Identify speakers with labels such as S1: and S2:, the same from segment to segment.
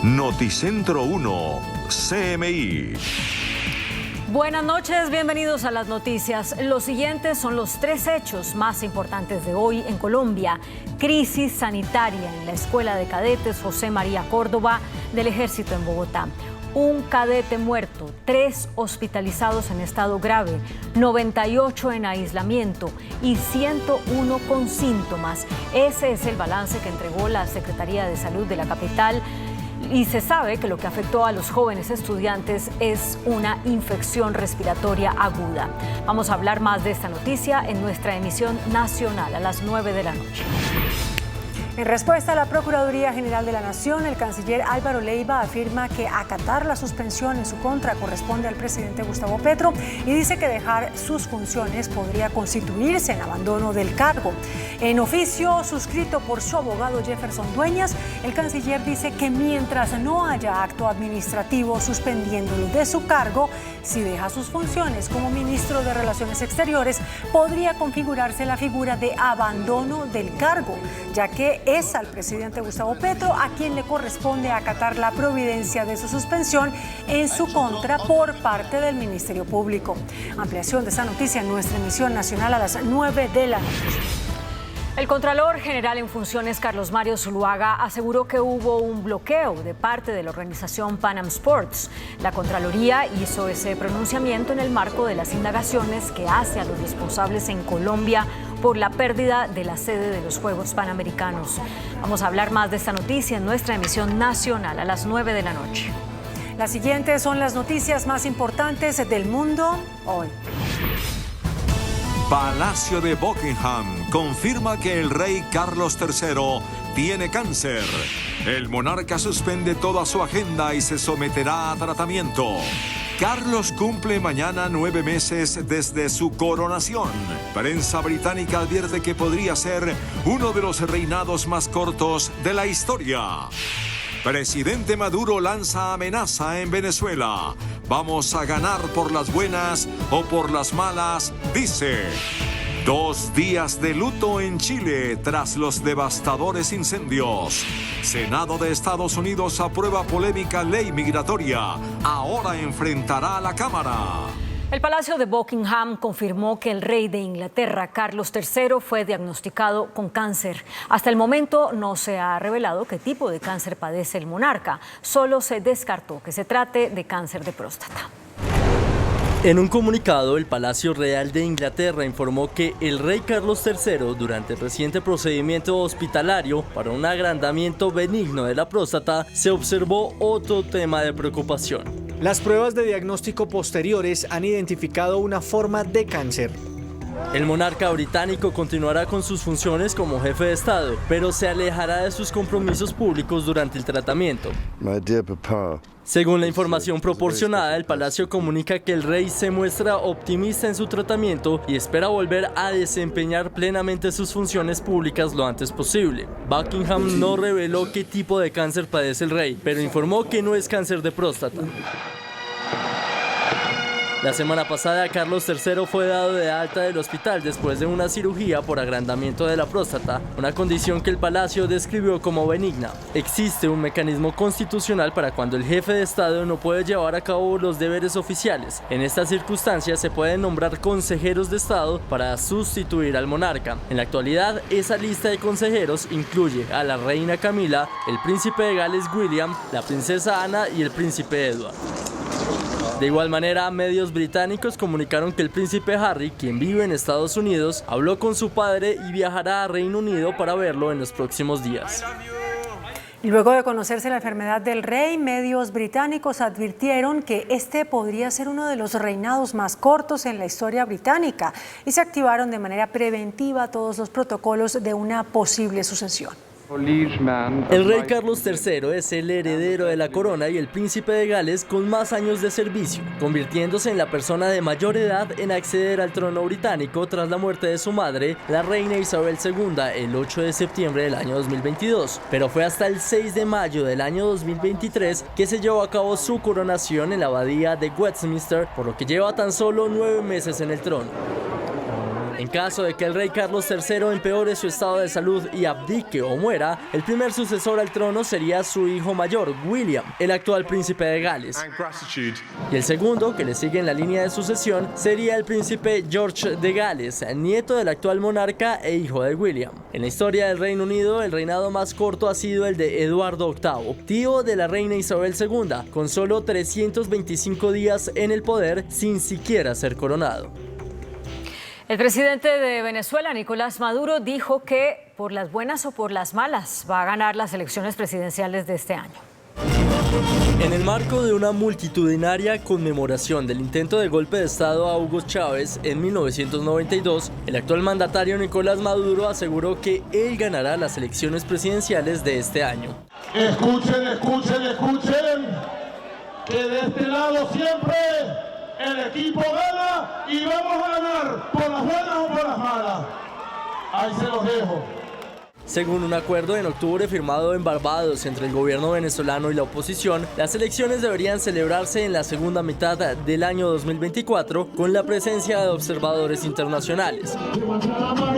S1: Noticentro 1, CMI.
S2: Buenas noches, bienvenidos a las noticias. Los siguientes son los 3 hechos más importantes de hoy en Colombia. Crisis sanitaria en la Escuela de Cadetes José María Córdoba del Ejército en Bogotá. Un cadete muerto, 3 hospitalizados en estado grave, 98 en aislamiento y 101 con síntomas. Ese es el balance que entregó la Secretaría de Salud de la capital. Y se sabe que lo que afectó a los jóvenes estudiantes es una infección respiratoria aguda. Vamos a hablar más de esta noticia en nuestra emisión nacional a las 9 de la noche.
S3: En respuesta a la Procuraduría General de la Nación, el canciller Álvaro Leiva afirma que acatar la suspensión en su contra corresponde al presidente Gustavo Petro y dice que dejar sus funciones podría constituirse en abandono del cargo. En oficio suscrito por su abogado Jefferson Dueñas, el canciller dice que mientras no haya acto administrativo suspendiéndolo de su cargo, si deja sus funciones como ministro de Relaciones Exteriores, podría configurarse la figura de abandono del cargo, ya que es al presidente Gustavo Petro a quien le corresponde acatar la providencia de su suspensión en su contra por parte del Ministerio Público. Ampliación de esta noticia en nuestra emisión nacional a las 9 de la noche.
S2: El Contralor General en funciones, Carlos Mario Zuluaga, aseguró que hubo un bloqueo de parte de la organización Pan Am Sports. La Contraloría hizo ese pronunciamiento en el marco de las indagaciones que hace a los responsables en Colombia por la pérdida de la sede de los Juegos Panamericanos. Vamos a hablar más de esta noticia en nuestra emisión nacional a las 9 de la noche.
S3: Las siguientes son las noticias más importantes del mundo hoy.
S1: Palacio de Buckingham confirma que el rey Carlos III tiene cáncer. El monarca suspende toda su agenda y se someterá a tratamiento. Carlos cumple mañana 9 meses desde su coronación. Prensa británica advierte que podría ser uno de los reinados más cortos de la historia. Presidente Maduro lanza amenaza en Venezuela. Vamos a ganar por las buenas o por las malas, dice. 2 días de luto en Chile tras los devastadores incendios. Senado de Estados Unidos aprueba polémica ley migratoria. Ahora enfrentará a la Cámara.
S2: El Palacio de Buckingham confirmó que el rey de Inglaterra, Carlos III, fue diagnosticado con cáncer. Hasta el momento no se ha revelado qué tipo de cáncer padece el monarca. Solo se descartó que se trate de cáncer de próstata.
S4: En un comunicado, el Palacio Real de Inglaterra informó que el rey Carlos III, durante el reciente procedimiento hospitalario para un agrandamiento benigno de la próstata, se observó otro tema de preocupación.
S5: Las pruebas de diagnóstico posteriores han identificado una forma de cáncer.
S4: El monarca británico continuará con sus funciones como jefe de Estado, pero se alejará de sus compromisos públicos durante el tratamiento. Según la información proporcionada, el palacio comunica que el rey se muestra optimista en su tratamiento y espera volver a desempeñar plenamente sus funciones públicas lo antes posible. Buckingham no reveló qué tipo de cáncer padece el rey, pero informó que no es cáncer de próstata. La semana pasada, Carlos III fue dado de alta del hospital después de una cirugía por agrandamiento de la próstata, una condición que el palacio describió como benigna. Existe un mecanismo constitucional para cuando el jefe de Estado no puede llevar a cabo los deberes oficiales. En estas circunstancias se pueden nombrar consejeros de Estado para sustituir al monarca. En la actualidad, esa lista de consejeros incluye a la reina Camila, el príncipe de Gales William, la princesa Ana y el príncipe Edward. De igual manera, medios británicos comunicaron que el príncipe Harry, quien vive en Estados Unidos, habló con su padre y viajará a Reino Unido para verlo en los próximos días.
S3: Y luego de conocerse la enfermedad del rey, medios británicos advirtieron que este podría ser uno de los reinados más cortos en la historia británica y se activaron de manera preventiva todos los protocolos de una posible sucesión.
S4: El rey Carlos III es el heredero de la corona y el príncipe de Gales con más años de servicio, convirtiéndose en la persona de mayor edad en acceder al trono británico tras la muerte de su madre, la reina Isabel II, el 8 de septiembre del año 2022. Pero fue hasta el 6 de mayo del año 2023 que se llevó a cabo su coronación en la abadía de Westminster, por lo que lleva tan solo 9 meses en el trono. En caso de que el rey Carlos III empeore su estado de salud y abdique o muera, el primer sucesor al trono sería su hijo mayor, William, el actual príncipe de Gales. Y el segundo, que le sigue en la línea de sucesión, sería el príncipe George de Gales, nieto del actual monarca e hijo de William. En la historia del Reino Unido, el reinado más corto ha sido el de Eduardo VIII, tío de la reina Isabel II, con solo 325 días en el poder sin siquiera ser coronado.
S2: El presidente de Venezuela, Nicolás Maduro, dijo que por las buenas o por las malas va a ganar las elecciones presidenciales de este año.
S4: En el marco de una multitudinaria conmemoración del intento de golpe de Estado a Hugo Chávez en 1992, el actual mandatario Nicolás Maduro aseguró que él ganará las elecciones presidenciales de este año.
S6: Escuchen, escuchen, escuchen, que de este lado siempre el equipo gana y vamos a ganar por las buenas o por las malas. Ahí se los dejo.
S4: Según un acuerdo en octubre firmado en Barbados entre el gobierno venezolano y la oposición, las elecciones deberían celebrarse en la segunda mitad del año 2024 con la presencia de observadores internacionales.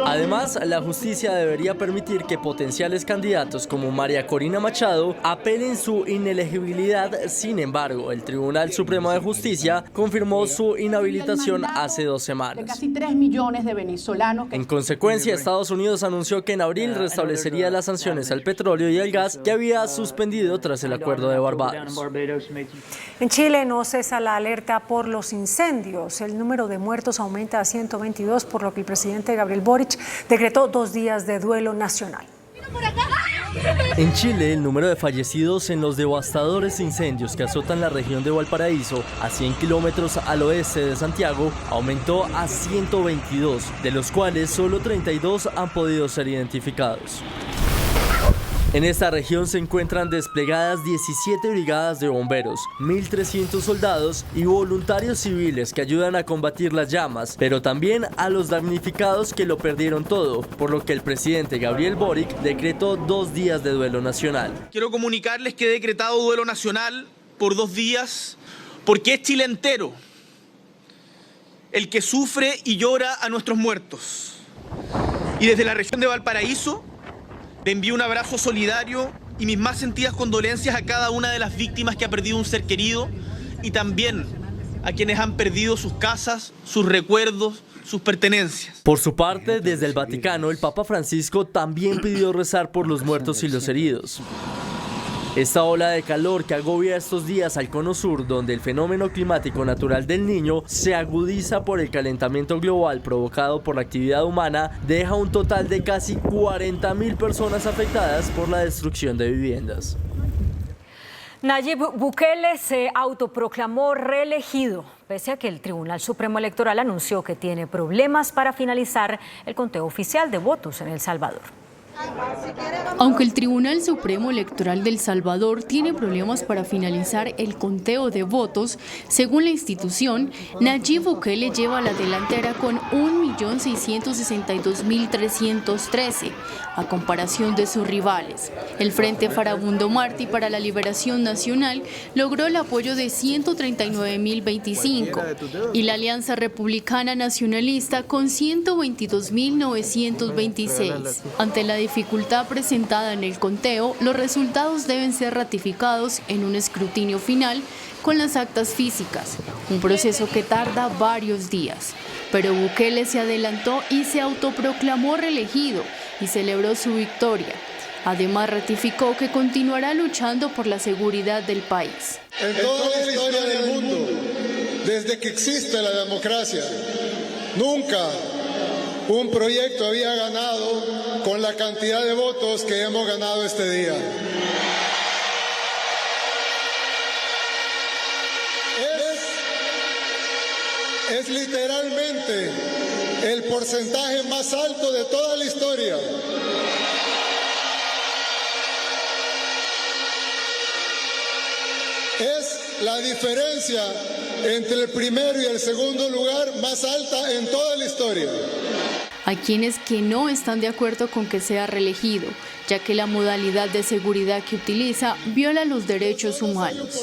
S4: Además, la justicia debería permitir que potenciales candidatos como María Corina Machado apelen su inelegibilidad. Sin embargo, el Tribunal Supremo de Justicia confirmó su inhabilitación hace 2 semanas.
S7: Casi 3 millones de venezolanos.
S4: En consecuencia, Estados Unidos anunció que en abril establecería las sanciones al petróleo y al gas que había suspendido tras el acuerdo de Barbados.
S3: En Chile no cesa la alerta por los incendios. El número de muertos aumenta a 122, por lo que el presidente Gabriel Boric decretó 2 días de duelo nacional.
S4: En Chile, el número de fallecidos en los devastadores incendios que azotan la región de Valparaíso, a 100 kilómetros al oeste de Santiago, aumentó a 122, de los cuales solo 32 han podido ser identificados. En esta región se encuentran desplegadas 17 brigadas de bomberos, 1.300 soldados y voluntarios civiles que ayudan a combatir las llamas, pero también a los damnificados que lo perdieron todo, por lo que el presidente Gabriel Boric decretó 2 días de duelo nacional.
S8: Quiero comunicarles que he decretado duelo nacional por 2 días, porque es Chile entero el que sufre y llora a nuestros muertos. Y desde la región de Valparaíso, le envío un abrazo solidario y mis más sentidas condolencias a cada una de las víctimas que ha perdido un ser querido y también a quienes han perdido sus casas, sus recuerdos, sus pertenencias.
S4: Por su parte, desde el Vaticano, el Papa Francisco también pidió rezar por los muertos y los heridos. Esta ola de calor que agobia estos días al cono sur, donde el fenómeno climático natural del Niño se agudiza por el calentamiento global provocado por la actividad humana, deja un total de casi 40.000 personas afectadas por la destrucción de viviendas.
S2: Nayib Bukele se autoproclamó reelegido, pese a que el Tribunal Supremo Electoral anunció que tiene problemas para finalizar el conteo oficial de votos en El Salvador.
S9: Aunque el Tribunal Supremo Electoral de El Salvador tiene problemas para finalizar el conteo de votos, según la institución, Nayib Bukele lleva la delantera con 1.662.313, a comparación de sus rivales. El Frente Farabundo Martí para la Liberación Nacional logró el apoyo de 139.025 y la Alianza Republicana Nacionalista con 122.926. Ante la dificultad presentada en el conteo, los resultados deben ser ratificados en un escrutinio final con las actas físicas, un proceso que tarda varios días. Pero Bukele se adelantó y se autoproclamó reelegido y celebró su victoria. Además, ratificó que continuará luchando por la seguridad del país.
S10: En toda la historia del mundo, desde que existe la democracia, nunca un proyecto había ganado con la cantidad de votos que hemos ganado este día. Es literalmente el porcentaje más alto de toda la historia. Es la diferencia entre el primero y el segundo lugar más alta en toda la historia.
S9: Hay quienes que no están de acuerdo con que sea reelegido, ya que la modalidad de seguridad que utiliza viola los derechos humanos.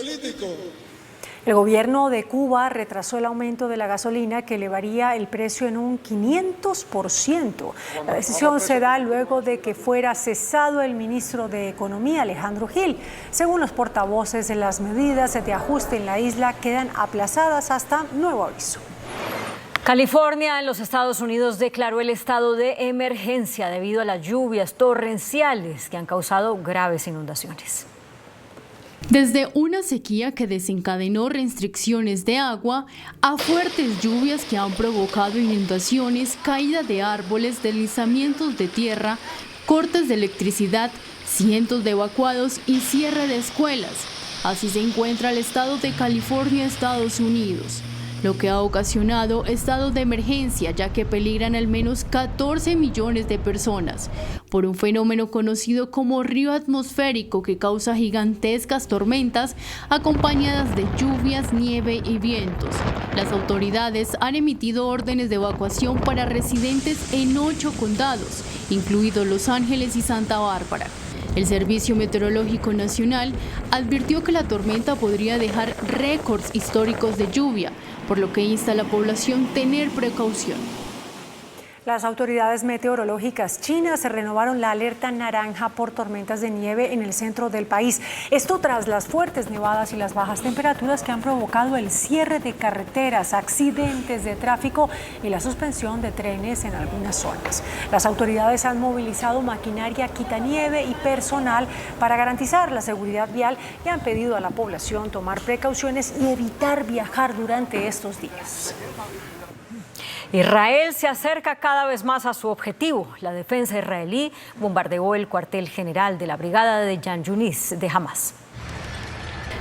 S3: El gobierno de Cuba retrasó el aumento de la gasolina que elevaría el precio en un 500%. La decisión se da luego de que fuera cesado el ministro de Economía, Alejandro Gil. Según los portavoces, las medidas de ajuste en la isla quedan aplazadas hasta nuevo aviso.
S2: California, en los Estados Unidos, declaró el estado de emergencia debido a las lluvias torrenciales que han causado graves inundaciones.
S9: Desde una sequía que desencadenó restricciones de agua a fuertes lluvias que han provocado inundaciones, caída de árboles, deslizamientos de tierra, cortes de electricidad, cientos de evacuados y cierre de escuelas. Así se encuentra el estado de California, Estados Unidos, lo que ha ocasionado estado de emergencia, ya que peligran al menos 14 millones de personas por un fenómeno conocido como río atmosférico que causa gigantescas tormentas acompañadas de lluvias, nieve y vientos. Las autoridades han emitido órdenes de evacuación para residentes en 8 condados, incluidos Los Ángeles y Santa Bárbara. El Servicio Meteorológico Nacional advirtió que la tormenta podría dejar récords históricos de lluvia, por lo que insta a la población a tener precaución.
S3: Las autoridades meteorológicas chinas renovaron la alerta naranja por tormentas de nieve en el centro del país. Esto tras las fuertes nevadas y las bajas temperaturas que han provocado el cierre de carreteras, accidentes de tráfico y la suspensión de trenes en algunas zonas. Las autoridades han movilizado maquinaria quitanieve y personal para garantizar la seguridad vial y han pedido a la población tomar precauciones y evitar viajar durante estos días.
S2: Israel se acerca cada vez más a su objetivo. La defensa israelí bombardeó el cuartel general de la brigada de Khan Yunis de Hamas.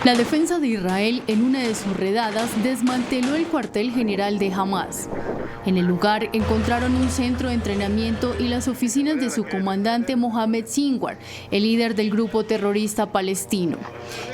S9: La defensa de Israel, en una de sus redadas, desmanteló el cuartel general de Hamas. En el lugar encontraron un centro de entrenamiento y las oficinas de su comandante Mohamed Sinwar, el líder del grupo terrorista palestino.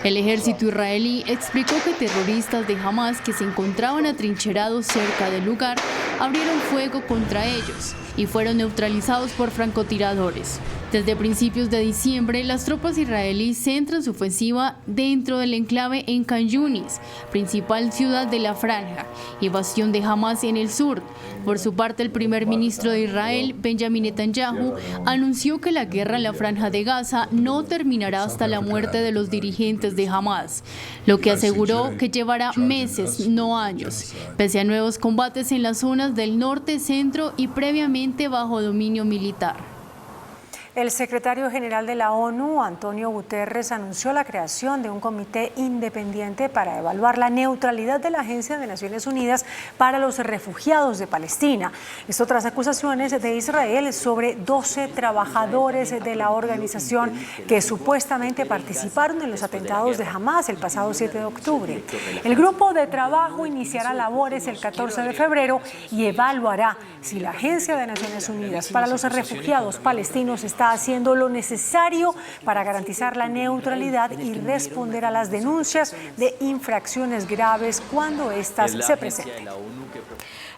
S9: El ejército israelí explicó que terroristas de Hamas que se encontraban atrincherados cerca del lugar abrieron fuego contra ellos y fueron neutralizados por francotiradores. Desde principios de diciembre, las tropas israelíes centran su ofensiva dentro del enclave en Khan Yunis, principal ciudad de la franja, y bastión de Hamas en el sur. Por su parte, el primer ministro de Israel, Benjamin Netanyahu, anunció que la guerra en la franja de Gaza no terminará hasta la muerte de los dirigentes de Hamas, lo que aseguró que llevará meses, no años, pese a nuevos combates en las zonas del norte, centro y previamente bajo dominio militar.
S3: El secretario general de la ONU, Antonio Guterres, anunció la creación de un comité independiente para evaluar la neutralidad de la Agencia de Naciones Unidas para los Refugiados de Palestina. Esto tras acusaciones de Israel sobre 12 trabajadores de la organización que supuestamente participaron en los atentados de Hamas el pasado 7 de octubre. El grupo de trabajo iniciará labores el 14 de febrero y evaluará si la Agencia de Naciones Unidas para los Refugiados palestinos está haciendo lo necesario para garantizar la neutralidad y responder a las denuncias de infracciones graves cuando éstas se presenten.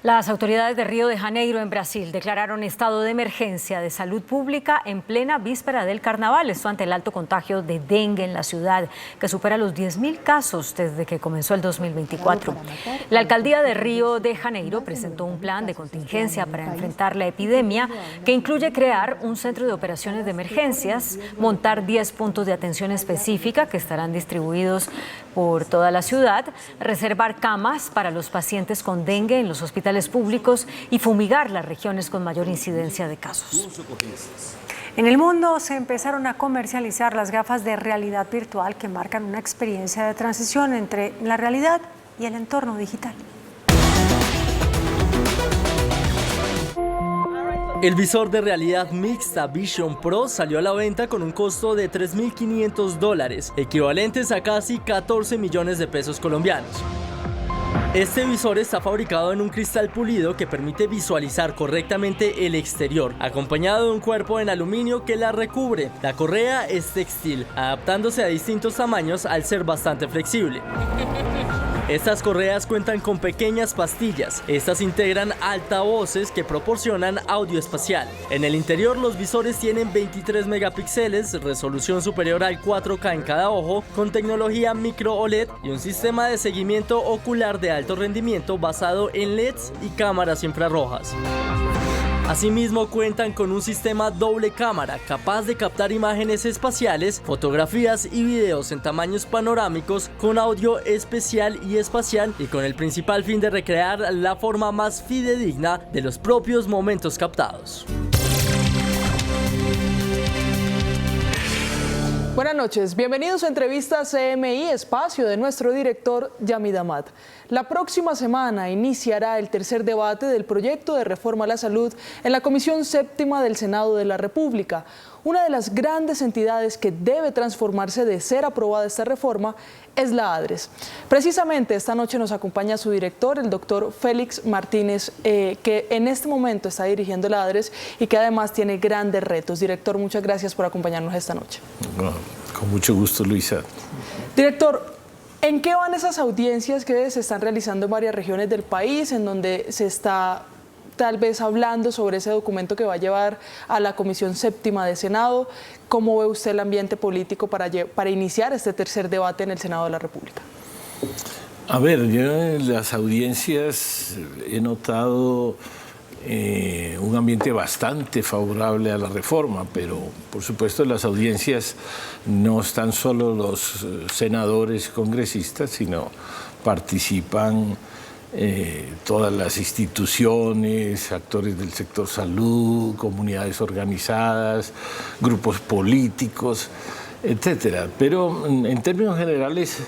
S2: Las autoridades de Río de Janeiro, en Brasil, declararon estado de emergencia de salud pública en plena víspera del carnaval. Esto ante el alto contagio de dengue en la ciudad, que supera los 10.000 casos desde que comenzó el 2024. La alcaldía de Río de Janeiro presentó un plan de contingencia para enfrentar la epidemia, que incluye crear un centro de operaciones de emergencias, montar 10 puntos de atención específica que estarán distribuidos por toda la ciudad, reservar camas para los pacientes con dengue en los hospitales públicos y fumigar las regiones con mayor incidencia de casos.
S3: En el mundo se empezaron a comercializar las gafas de realidad virtual que marcan una experiencia de transición entre la realidad y el entorno digital.
S4: El visor de realidad mixta Vision Pro salió a la venta con un costo de $3.500, equivalentes a casi 14 millones de pesos colombianos. Este visor está fabricado en un cristal pulido que permite visualizar correctamente el exterior, acompañado de un cuerpo en aluminio que la recubre. La correa es textil, adaptándose a distintos tamaños al ser bastante flexible. Estas correas cuentan con pequeñas pastillas. Estas integran altavoces que proporcionan audio espacial. En el interior los visores tienen 23 megapíxeles, resolución superior al 4K en cada ojo, con tecnología micro OLED y un sistema de seguimiento ocular de alto rendimiento basado en LEDs y cámaras infrarrojas. Asimismo cuentan con un sistema doble cámara capaz de captar imágenes espaciales, fotografías y videos en tamaños panorámicos con audio especial y espacial y con el principal fin de recrear la forma más fidedigna de los propios momentos captados.
S11: Buenas noches, bienvenidos a Entrevista CMI, espacio de nuestro director Yamid Amad. La próxima semana iniciará el tercer debate del proyecto de reforma a la salud en la Comisión Séptima del Senado de la República. Una de las grandes entidades que debe transformarse de ser aprobada esta reforma es la ADRES. Precisamente esta noche nos acompaña su director, el doctor Félix Martínez, que en este momento está dirigiendo la ADRES y que además tiene grandes retos. Director, muchas gracias por acompañarnos esta noche.
S12: No, con mucho gusto, Luisa.
S11: Director, ¿en qué van esas audiencias que se están realizando en varias regiones del país, en donde se está tal vez hablando sobre ese documento que va a llevar a la Comisión Séptima de Senado? ¿Cómo ve usted el ambiente político para iniciar este tercer debate en el Senado de la República?
S12: A ver, yo en las audiencias he notado un ambiente bastante favorable a la reforma, pero por supuesto en las audiencias no están solo los senadores congresistas, sino participan todas las instituciones, actores del sector salud, comunidades organizadas, grupos políticos, etcétera. Pero en términos generales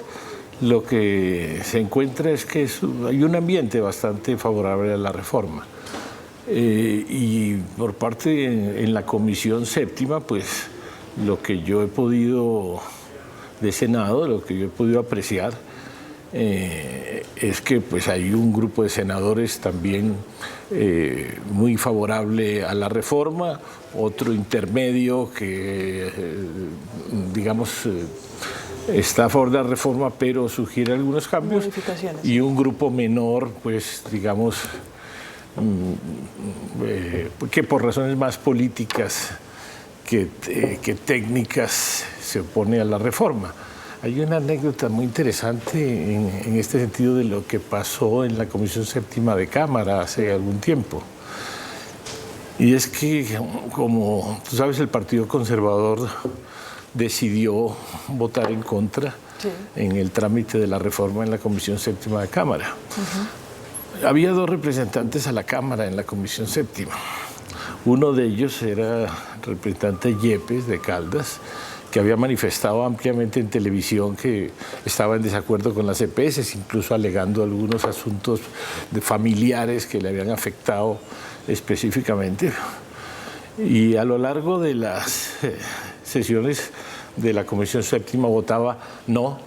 S12: lo que se encuentra es que hay un ambiente bastante favorable a la reforma. Y por parte en la Comisión Séptima, pues lo que yo he podido de Senado, lo que yo he podido apreciar, es que pues hay un grupo de senadores también muy favorable a la reforma, otro intermedio que digamos está a favor de la reforma pero sugiere algunos cambios, y un grupo menor pues digamos que por razones más políticas que técnicas se opone a la reforma. Hay una anécdota muy interesante en este sentido de lo que pasó en la Comisión Séptima de Cámara hace algún tiempo. Y es que, como tú sabes, el Partido Conservador decidió votar en contra en el trámite de la reforma en la Comisión Séptima de Cámara. Había dos representantes a la Cámara en la Comisión Séptima. Uno de ellos era el representante Yepes de Caldas, que había manifestado ampliamente en televisión que estaba en desacuerdo con las EPS, incluso alegando algunos asuntos de familiares que le habían afectado específicamente. Y a lo largo de las sesiones de la Comisión Séptima votaba no,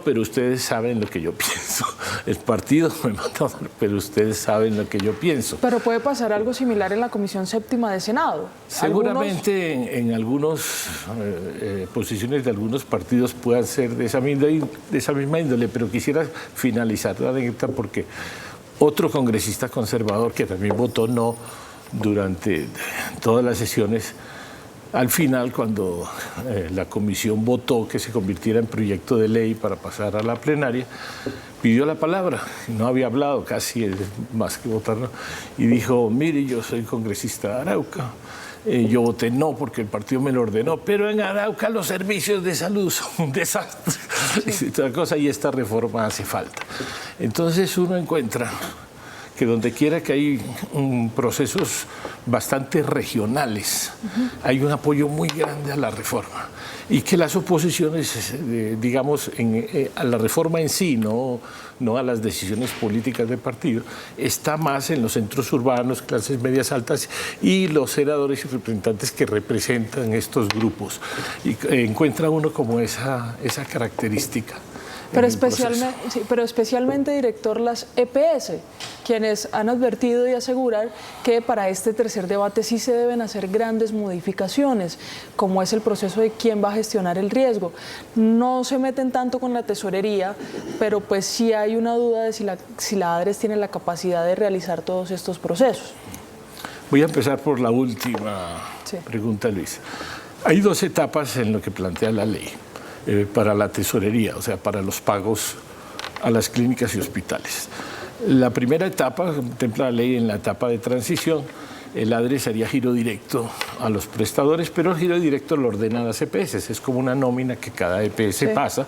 S12: pero ustedes saben lo que yo pienso. El partido me mandó, pero ustedes saben lo que yo pienso.
S11: Pero puede pasar algo similar en la Comisión Séptima de Senado.
S12: Seguramente en algunas posiciones de algunos partidos puedan ser de esa misma índole, pero quisiera finalizar la anécdota porque otro congresista conservador que también votó no durante todas las sesiones, al final, cuando la comisión votó que se convirtiera en proyecto de ley para pasar a la plenaria, pidió la palabra, no había hablado casi más que votar, ¿no? Y dijo, mire, yo soy congresista de Arauca, yo voté no porque el partido me lo ordenó, pero en Arauca los servicios de salud son un desastre, y esta reforma hace falta. Entonces uno encuentra que donde quiera que hay procesos bastante regionales, hay un apoyo muy grande a la reforma, y que las oposiciones, digamos, a la reforma en sí, no a las decisiones políticas del partido, está más en los centros urbanos, clases medias altas, y los senadores y representantes que representan estos grupos. Y encuentra uno como esa característica
S11: Pero especialmente, director, las EPS, quienes han advertido y aseguran que para este tercer debate sí se deben hacer grandes modificaciones, como es el proceso de quién va a gestionar el riesgo. No se meten tanto con la tesorería, pero pues sí hay una duda de si la ADRES tiene la capacidad de realizar todos estos procesos.
S12: Voy a empezar por la última pregunta, Luis. Hay dos etapas en lo que plantea la ley para la tesorería, o sea, para los pagos a las clínicas y hospitales. La primera etapa contempla la ley en la etapa de transición. El ADRES haría giro directo a los prestadores, pero el giro directo lo ordenan las EPS. Es como una nómina que cada EPS pasa.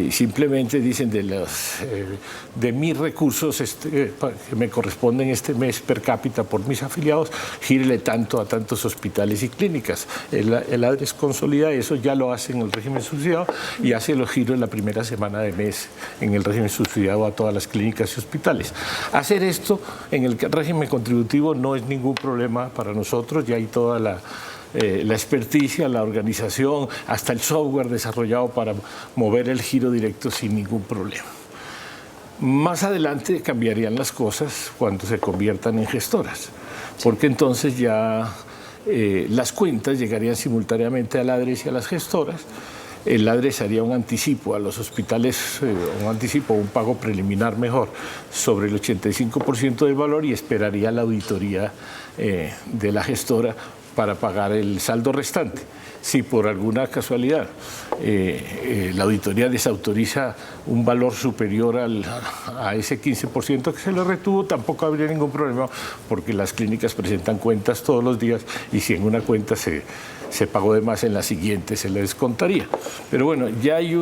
S12: Simplemente dicen de mis recursos que me corresponden este mes per cápita por mis afiliados, gírele tanto a tantos hospitales y clínicas. El ADRES consolida eso, ya lo hace en el régimen subsidiado y hace los giros en la primera semana de mes en el régimen subsidiado a todas las clínicas y hospitales. Hacer esto en el régimen contributivo no es ningún problema para nosotros, ya hay toda la experticia, la organización, hasta el software desarrollado para mover el giro directo sin ningún problema. Más adelante cambiarían las cosas cuando se conviertan en gestoras, porque entonces ya las cuentas llegarían simultáneamente al ADRES y a las gestoras. El ADRES haría un anticipo a los hospitales, un pago preliminar mejor, sobre el 85% del valor y esperaría la auditoría de la gestora para pagar el saldo restante. Si por alguna casualidad la auditoría desautoriza un valor superior a ese 15% que se le retuvo, tampoco habría ningún problema porque las clínicas presentan cuentas todos los días y si en una cuenta se pagó de más, en la siguiente se le descontaría. Pero bueno, ya hay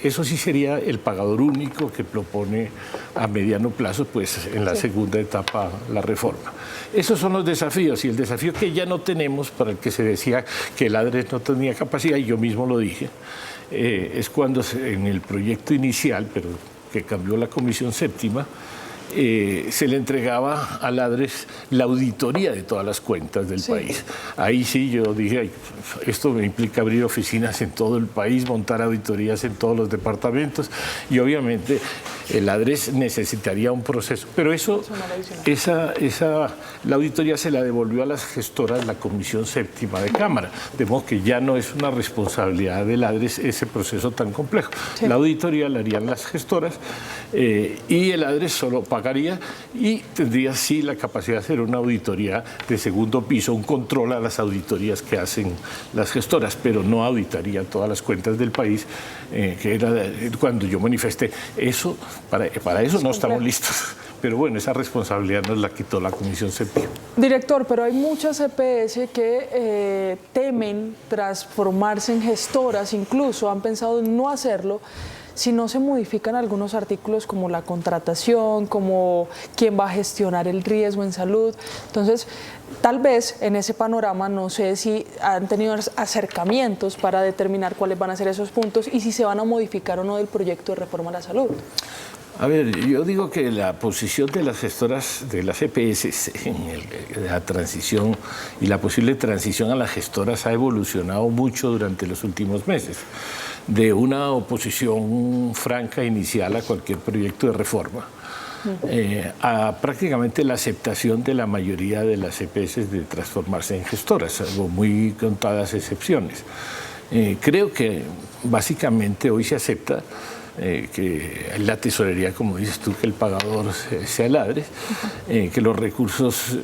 S12: eso sí sería el pagador único que propone a mediano plazo, pues en la segunda etapa la reforma. Esos son los desafíos y el desafío que ya no tenemos, para el que se decía que el ADRES no tenía capacidad, y yo mismo lo dije, es cuando en el proyecto inicial, pero que cambió la Comisión Séptima, se le entregaba al ADRES la auditoría de todas las cuentas del país. Ahí sí yo dije, esto me implica abrir oficinas en todo el país, montar auditorías en todos los departamentos y obviamente el ADRES necesitaría un proceso. Pero la auditoría se la devolvió a las gestoras la Comisión Séptima de Cámara, de modo que ya no es una responsabilidad del ADRES ese proceso tan complejo. La auditoría la harían las gestoras y el ADRES solo pagaría y tendría sí la capacidad de hacer una auditoría de segundo piso, un control a las auditorías que hacen las gestoras, pero no auditaría todas las cuentas del país, que era cuando yo manifesté eso, para eso no estamos listos. Pero bueno, esa responsabilidad nos la quitó la Comisión Séptima.
S11: Director, pero hay muchas EPS que temen transformarse en gestoras, incluso han pensado en no hacerlo, si no se modifican algunos artículos como la contratación, como quién va a gestionar el riesgo en salud. Entonces, tal vez en ese panorama, no sé si han tenido acercamientos para determinar cuáles van a ser esos puntos y si se van a modificar o no del proyecto de reforma a la salud.
S12: A ver, yo digo que la posición de las gestoras, de las EPS en la transición y la posible transición a las gestoras ha evolucionado mucho durante los últimos meses. De una oposición franca inicial a cualquier proyecto de reforma, a prácticamente la aceptación de la mayoría de las EPS de transformarse en gestoras, salvo muy contadas excepciones. Creo que básicamente hoy se acepta que la tesorería, como dices tú, que el pagador sea el ADRES, que los recursos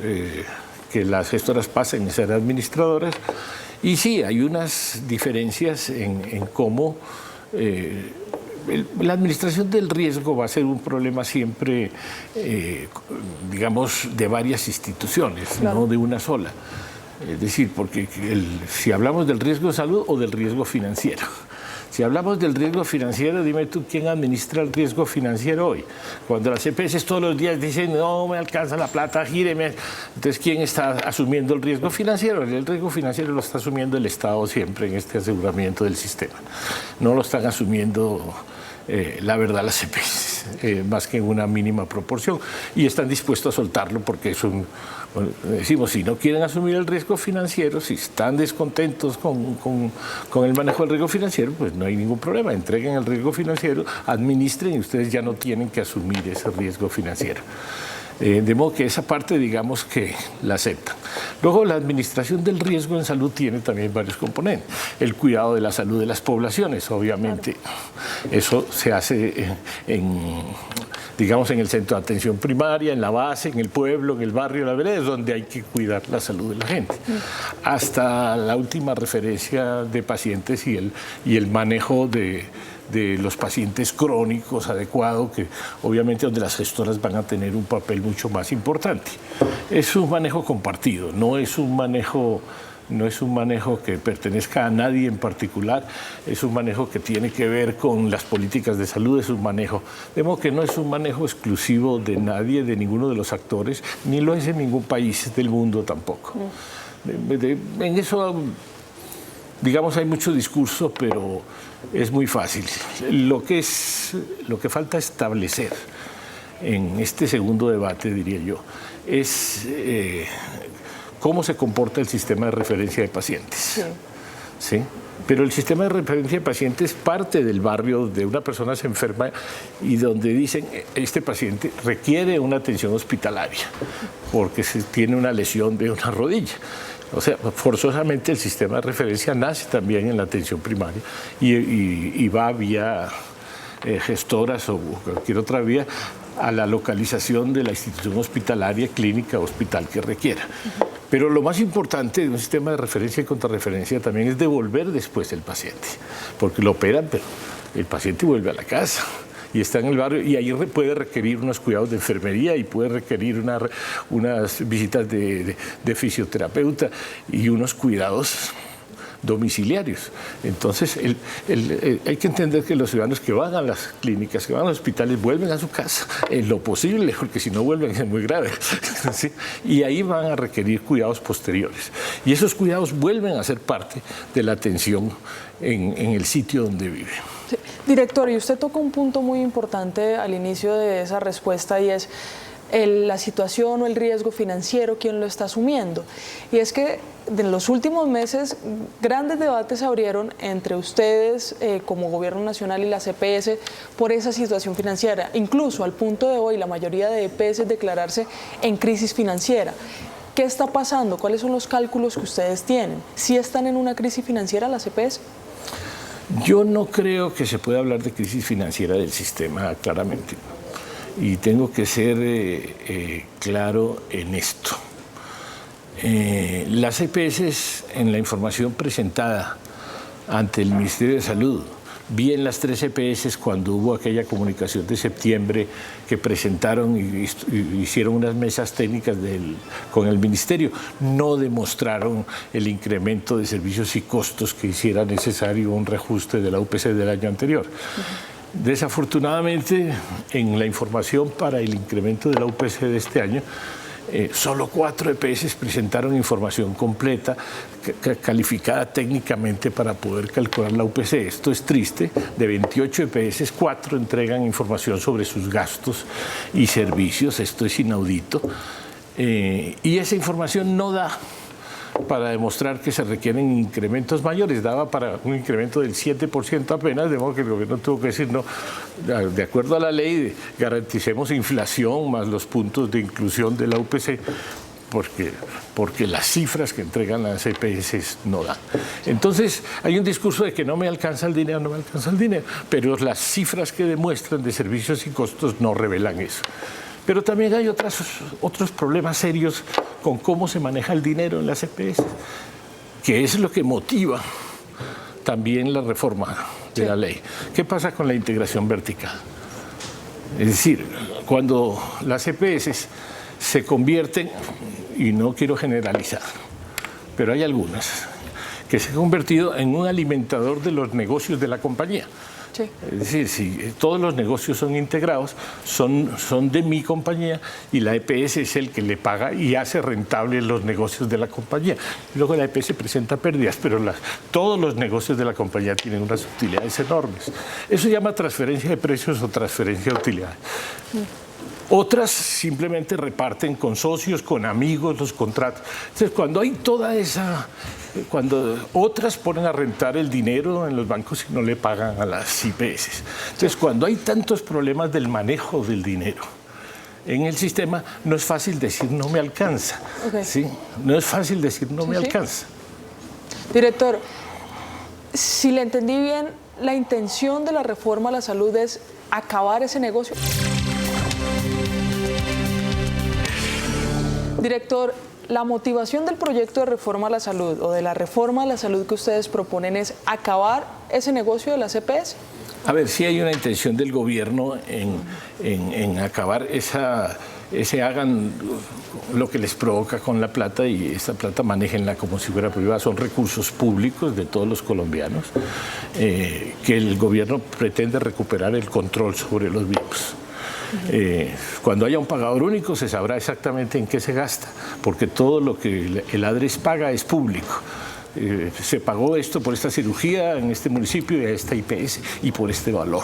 S12: que las gestoras pasen a ser administradoras. Y sí, hay unas diferencias en cómo la administración del riesgo va a ser un problema siempre, digamos, de varias instituciones, claro, no de una sola. Es decir, porque si hablamos del riesgo de salud o del riesgo financiero. Si hablamos del riesgo financiero, dime tú, ¿quién administra el riesgo financiero hoy? Cuando las EPS todos los días dicen, no me alcanza la plata, gíreme. Entonces, ¿quién está asumiendo el riesgo financiero? El riesgo financiero lo está asumiendo el Estado siempre en este aseguramiento del sistema. No lo están asumiendo la verdad, las EPS, más que en una mínima proporción, y están dispuestos a soltarlo porque es un... Bueno, decimos, si no quieren asumir el riesgo financiero, si están descontentos con el manejo del riesgo financiero, pues no hay ningún problema. Entreguen el riesgo financiero, administren y ustedes ya no tienen que asumir ese riesgo financiero. De modo que esa parte, digamos que la aceptan. Luego, la administración del riesgo en salud tiene también varios componentes. El cuidado de la salud de las poblaciones, obviamente. Eso se hace digamos, en el centro de atención primaria, en la base, en el pueblo, en el barrio, en la vereda, es donde hay que cuidar la salud de la gente. Hasta la última referencia de pacientes y el manejo de los pacientes crónicos adecuado, que obviamente donde las gestoras van a tener un papel mucho más importante. Es un manejo compartido, no es un manejo que pertenezca a nadie en particular, es un manejo que tiene que ver con las políticas de salud, es un manejo, de modo que no es un manejo exclusivo de nadie, de ninguno de los actores, ni lo es en ningún país del mundo tampoco. En eso, digamos, hay mucho discurso, pero es muy fácil. Lo que falta establecer en este segundo debate, diría yo, es cómo se comporta el sistema de referencia de pacientes. Sí. ¿Sí? Pero el sistema de referencia de pacientes parte del barrio de una persona se enferma y donde dicen este paciente requiere una atención hospitalaria porque tiene una lesión de una rodilla. O sea, forzosamente el sistema de referencia nace también en la atención primaria y va vía gestoras o cualquier otra vía a la localización de la institución hospitalaria, clínica o hospital que requiera. Pero lo más importante de un sistema de referencia y contrarreferencia también es devolver después el paciente, porque lo operan, pero el paciente vuelve a la casa y está en el barrio y ahí puede requerir unos cuidados de enfermería y puede requerir unas visitas de fisioterapeuta y unos cuidados domiciliarios. Entonces, hay que entender que los ciudadanos que van a las clínicas, que van a los hospitales, vuelven a su casa en lo posible, porque si no vuelven es muy grave. ¿Sí? Y ahí van a requerir cuidados posteriores. Y esos cuidados vuelven a ser parte de la atención en el sitio donde vive.
S11: Sí. Director, y usted toca un punto muy importante al inicio de esa respuesta y es la situación o el riesgo financiero, quién lo está asumiendo. Y es que en los últimos meses grandes debates se abrieron entre ustedes como Gobierno Nacional y la EPS por esa situación financiera, incluso al punto de hoy la mayoría de EPS declararse en crisis financiera. ¿Qué está pasando? ¿Cuáles son los cálculos que ustedes tienen? ¿Sí están en una crisis financiera las EPS?
S12: Yo no creo que se pueda hablar de crisis financiera del sistema claramente. Y tengo que ser claro en esto. Las EPS, en la información presentada ante el Ministerio de Salud, bien las 3 EPS cuando hubo aquella comunicación de septiembre que presentaron y hicieron unas mesas técnicas con el Ministerio, no demostraron el incremento de servicios y costos que hiciera necesario un reajuste de la UPC del año anterior. Desafortunadamente, en la información para el incremento de la UPC de este año, solo 4 EPS presentaron información completa, calificada técnicamente para poder calcular la UPC. Esto es triste. De 28 EPS, 4 entregan información sobre sus gastos y servicios. Esto es inaudito. Y esa información no da para demostrar que se requieren incrementos mayores, daba para un incremento del 7% apenas, de modo que el gobierno tuvo que decir, no, de acuerdo a la ley, garanticemos inflación más los puntos de inclusión de la UPC, porque las cifras que entregan las EPS no dan. Entonces, hay un discurso de que no me alcanza el dinero, no me alcanza el dinero, pero las cifras que demuestran de servicios y costos no revelan eso. Pero también hay otros problemas serios con cómo se maneja el dinero en las EPS, que es lo que motiva también la reforma de la ley. ¿Qué pasa con la integración vertical? Es decir, cuando las EPS se convierten, y no quiero generalizar, pero hay algunas que se han convertido en un alimentador de los negocios de la compañía.
S11: Sí.
S12: Es decir, si todos los negocios son integrados, son de mi compañía y la EPS es el que le paga y hace rentables los negocios de la compañía. Luego la EPS presenta pérdidas, pero todos los negocios de la compañía tienen unas utilidades enormes. Eso se llama transferencia de precios o transferencia de utilidades. Otras simplemente reparten con socios, con amigos, los contratos. Entonces, cuando hay toda esa... Cuando otras ponen a rentar el dinero en los bancos y no le pagan a las IPS. Entonces, cuando hay tantos problemas del manejo del dinero en el sistema, no es fácil decir no me alcanza.
S11: Okay.
S12: ¿Sí? No es fácil decir no me alcanza.
S11: Director, si le entendí bien, la intención de la reforma a la salud es acabar ese negocio. Director, la motivación del proyecto de reforma a la salud o de la reforma a la salud que ustedes proponen es acabar ese negocio de las EPS.
S12: A ver, sí hay una intención del gobierno en acabar hagan lo que les provoca con la plata y esta plata manéjenla como si fuera privada. Son recursos públicos de todos los colombianos que el gobierno pretende recuperar el control sobre los mismos. Cuando haya un pagador único se sabrá exactamente en qué se gasta, porque todo lo que el ADRES paga es público. Se pagó esto por esta cirugía en este municipio y a esta IPS y por este valor.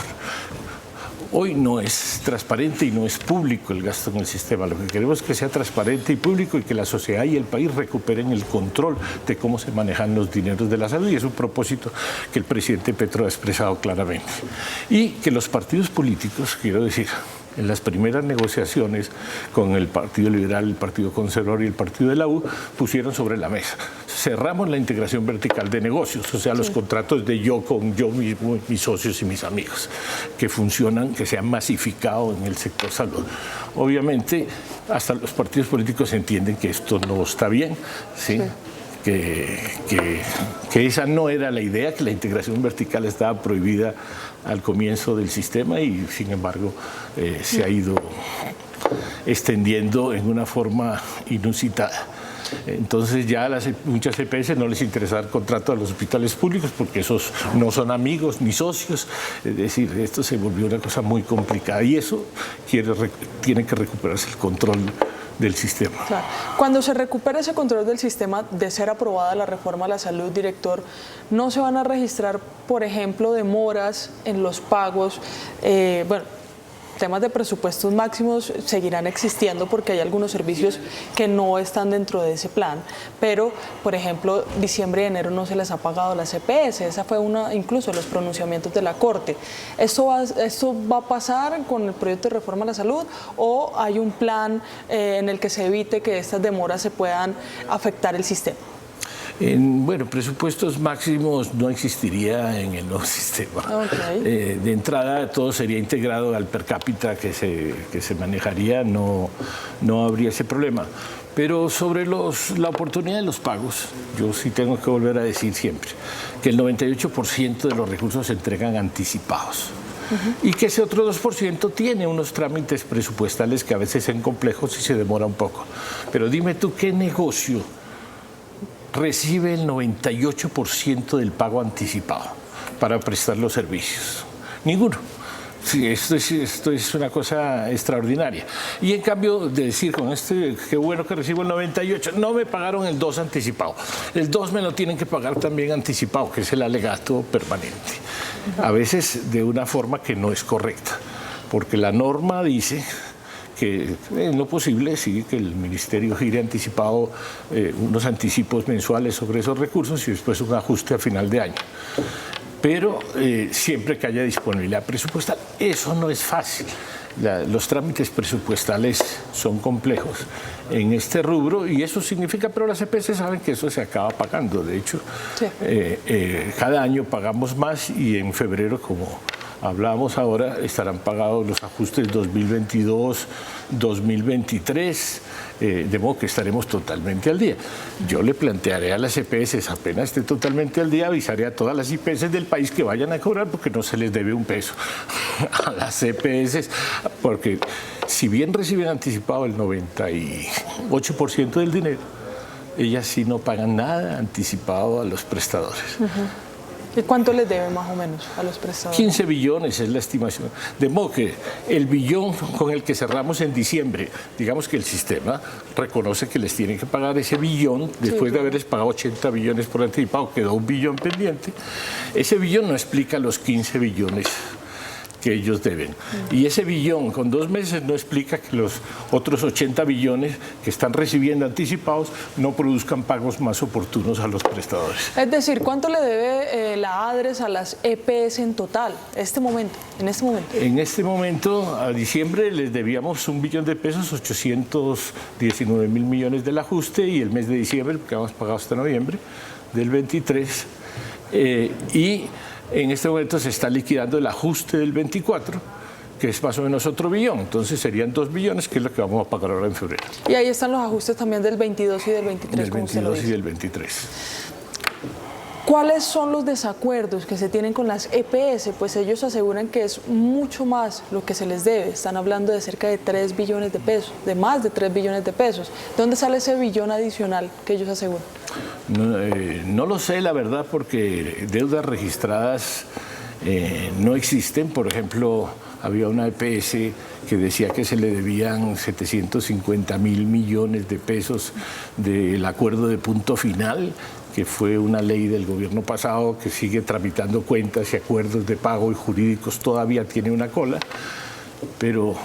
S12: Hoy no es transparente y no es público el gasto en el sistema. Lo que queremos es que sea transparente y público y que la sociedad y el país recuperen el control de cómo se manejan los dineros de la salud. Y es un propósito que el presidente Petro ha expresado claramente. Y que los partidos políticos, quiero decir, en las primeras negociaciones con el Partido Liberal, el Partido Conservador y el Partido de la U, pusieron sobre la mesa. Cerramos la integración vertical de negocios, o sea, los contratos de yo con yo mismo, mis socios y mis amigos, que funcionan, que se han masificado en el sector salud. Obviamente, hasta los partidos políticos entienden que esto no está bien, ¿sí? Que esa no era la idea, que la integración vertical estaba prohibida al comienzo del sistema y sin embargo se ha ido extendiendo en una forma inusitada. Entonces ya a muchas EPS no les interesa dar contrato a los hospitales públicos porque esos no son amigos ni socios. Es decir, esto se volvió una cosa muy complicada y eso tiene que recuperarse el control del sistema.
S11: Claro. Cuando se recupere ese control del sistema, de ser aprobada la reforma a la salud, director, ¿no se van a registrar, por ejemplo, demoras en los pagos? Temas de presupuestos máximos seguirán existiendo porque hay algunos servicios que no están dentro de ese plan, pero, por ejemplo, diciembre y enero no se les ha pagado las EPS, esa fue incluso los pronunciamientos de la Corte. ¿Esto va a pasar con el proyecto de reforma a la salud o hay un plan en el que se evite que estas demoras se puedan afectar el sistema?
S12: Presupuestos máximos no existiría en el nuevo sistema.
S11: Okay.
S12: De entrada todo sería integrado al per cápita que se manejaría, no habría ese problema. Pero sobre la oportunidad de los pagos, yo sí tengo que volver a decir siempre que el 98% de los recursos se entregan anticipados. Y que ese otro 2% tiene unos trámites presupuestales que a veces son complejos y se demora un poco. Pero dime tú, ¿qué negocio recibe el 98% del pago anticipado para prestar los servicios? Ninguno. Sí, esto es una cosa extraordinaria. Y en cambio de decir con qué bueno que recibo el 98%, no me pagaron el 2 anticipado. El 2 me lo tienen que pagar también anticipado, que es el alegato permanente. A veces de una forma que no es correcta, porque la norma dice que es lo posible, sí, que el ministerio gire anticipado unos anticipos mensuales sobre esos recursos y después un ajuste a final de año. Pero siempre que haya disponibilidad presupuestal, eso no es fácil. Los trámites presupuestales son complejos en este rubro y eso significa, pero las EPS saben que eso se acaba pagando. De hecho, sí. Cada año pagamos más y en febrero, como hablábamos ahora, estarán pagados los ajustes 2022, 2023, de modo que estaremos totalmente al día. Yo le plantearé a las EPS, apenas esté totalmente al día, avisaré a todas las IPS del país que vayan a cobrar porque no se les debe un peso a las EPS, porque si bien reciben anticipado el 98% del dinero, ellas sí no pagan nada anticipado a los prestadores.
S11: ¿Y cuánto les debe más o menos a los prestadores?
S12: 15 billones es la estimación. De modo que el billón con el que cerramos en diciembre, digamos que el sistema reconoce que les tienen que pagar ese billón, después de haberles pagado 80 billones por anticipado, quedó un billón pendiente. Ese billón no explica los 15 billones que ellos deben. Y ese billón con 2 meses no explica que los otros 80 billones que están recibiendo anticipados no produzcan pagos más oportunos a los prestadores.
S11: Es decir, ¿cuánto le debe la ADRES a las EPS en total en este momento?
S12: En este momento, a diciembre les debíamos 1 billón de pesos, 819 mil millones del ajuste, y el mes de diciembre, porque hemos pagado hasta noviembre del 23, y en este momento se está liquidando el ajuste del 24, que es más o menos otro billón. Entonces serían 2 billones, que es lo que vamos a pagar ahora en febrero.
S11: Y ahí están los ajustes también del 22 y del 23.
S12: Del 22 y del 23.
S11: ¿Cuáles son los desacuerdos que se tienen con las EPS? Pues ellos aseguran que es mucho más lo que se les debe. Están hablando de cerca de 3 billones de pesos, de más de 3 billones de pesos. ¿De dónde sale ese billón adicional que ellos aseguran?
S12: No lo sé, la verdad, porque deudas registradas no existen. Por ejemplo, había una EPS que decía que se le debían 750 mil millones de pesos del acuerdo de punto final, que fue una ley del gobierno pasado que sigue tramitando cuentas y acuerdos de pago y jurídicos, todavía tiene una cola, pero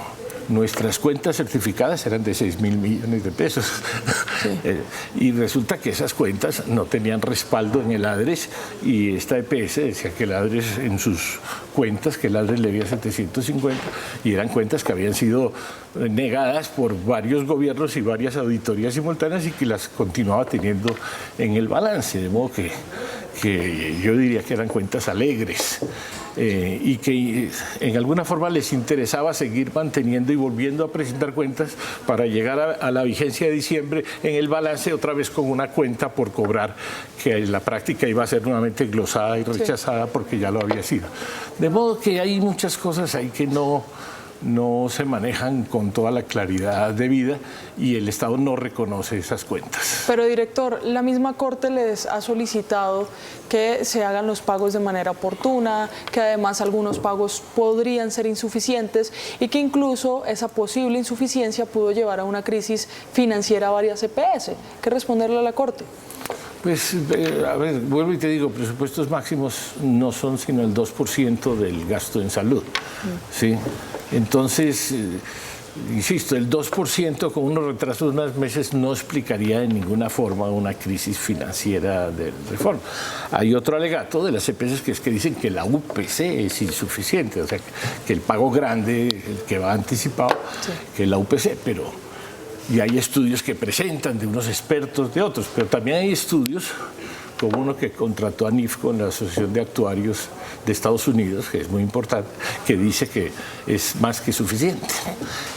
S12: nuestras cuentas certificadas eran de 6 mil millones de pesos. Sí. Y resulta que esas cuentas no tenían respaldo en el ADRES, y esta EPS decía que el ADRES en sus cuentas, que el ADRES le debía 750, y eran cuentas que habían sido negadas por varios gobiernos y varias auditorías simultáneas, y que las continuaba teniendo en el balance, de modo que yo diría que eran cuentas alegres. Y que en alguna forma les interesaba seguir manteniendo y volviendo a presentar cuentas para llegar a la vigencia de diciembre en el balance otra vez con una cuenta por cobrar, que en la práctica iba a ser nuevamente glosada y rechazada porque ya lo había sido. De modo que hay muchas cosas ahí que no se manejan con toda la claridad debida, y el Estado no reconoce esas cuentas.
S11: Pero, director, la misma Corte les ha solicitado que se hagan los pagos de manera oportuna, que además algunos pagos podrían ser insuficientes, y que incluso esa posible insuficiencia pudo llevar a una crisis financiera a varias EPS. ¿Qué responderle a la Corte?
S12: Pues, a ver, vuelvo y te digo, presupuestos máximos no son sino el 2% del gasto en salud, ¿sí? Entonces, insisto, el 2% con unos retrasos de unos meses no explicaría de ninguna forma una crisis financiera de reforma. Hay otro alegato de las EPS que dicen que la UPC es insuficiente, o sea, que el pago grande, el que va anticipado, que la UPC, y hay estudios que presentan de unos expertos, de otros, pero también hay estudios como uno que contrató a NIF con la Asociación de Actuarios de Estados Unidos, que es muy importante, que dice que es más que suficiente.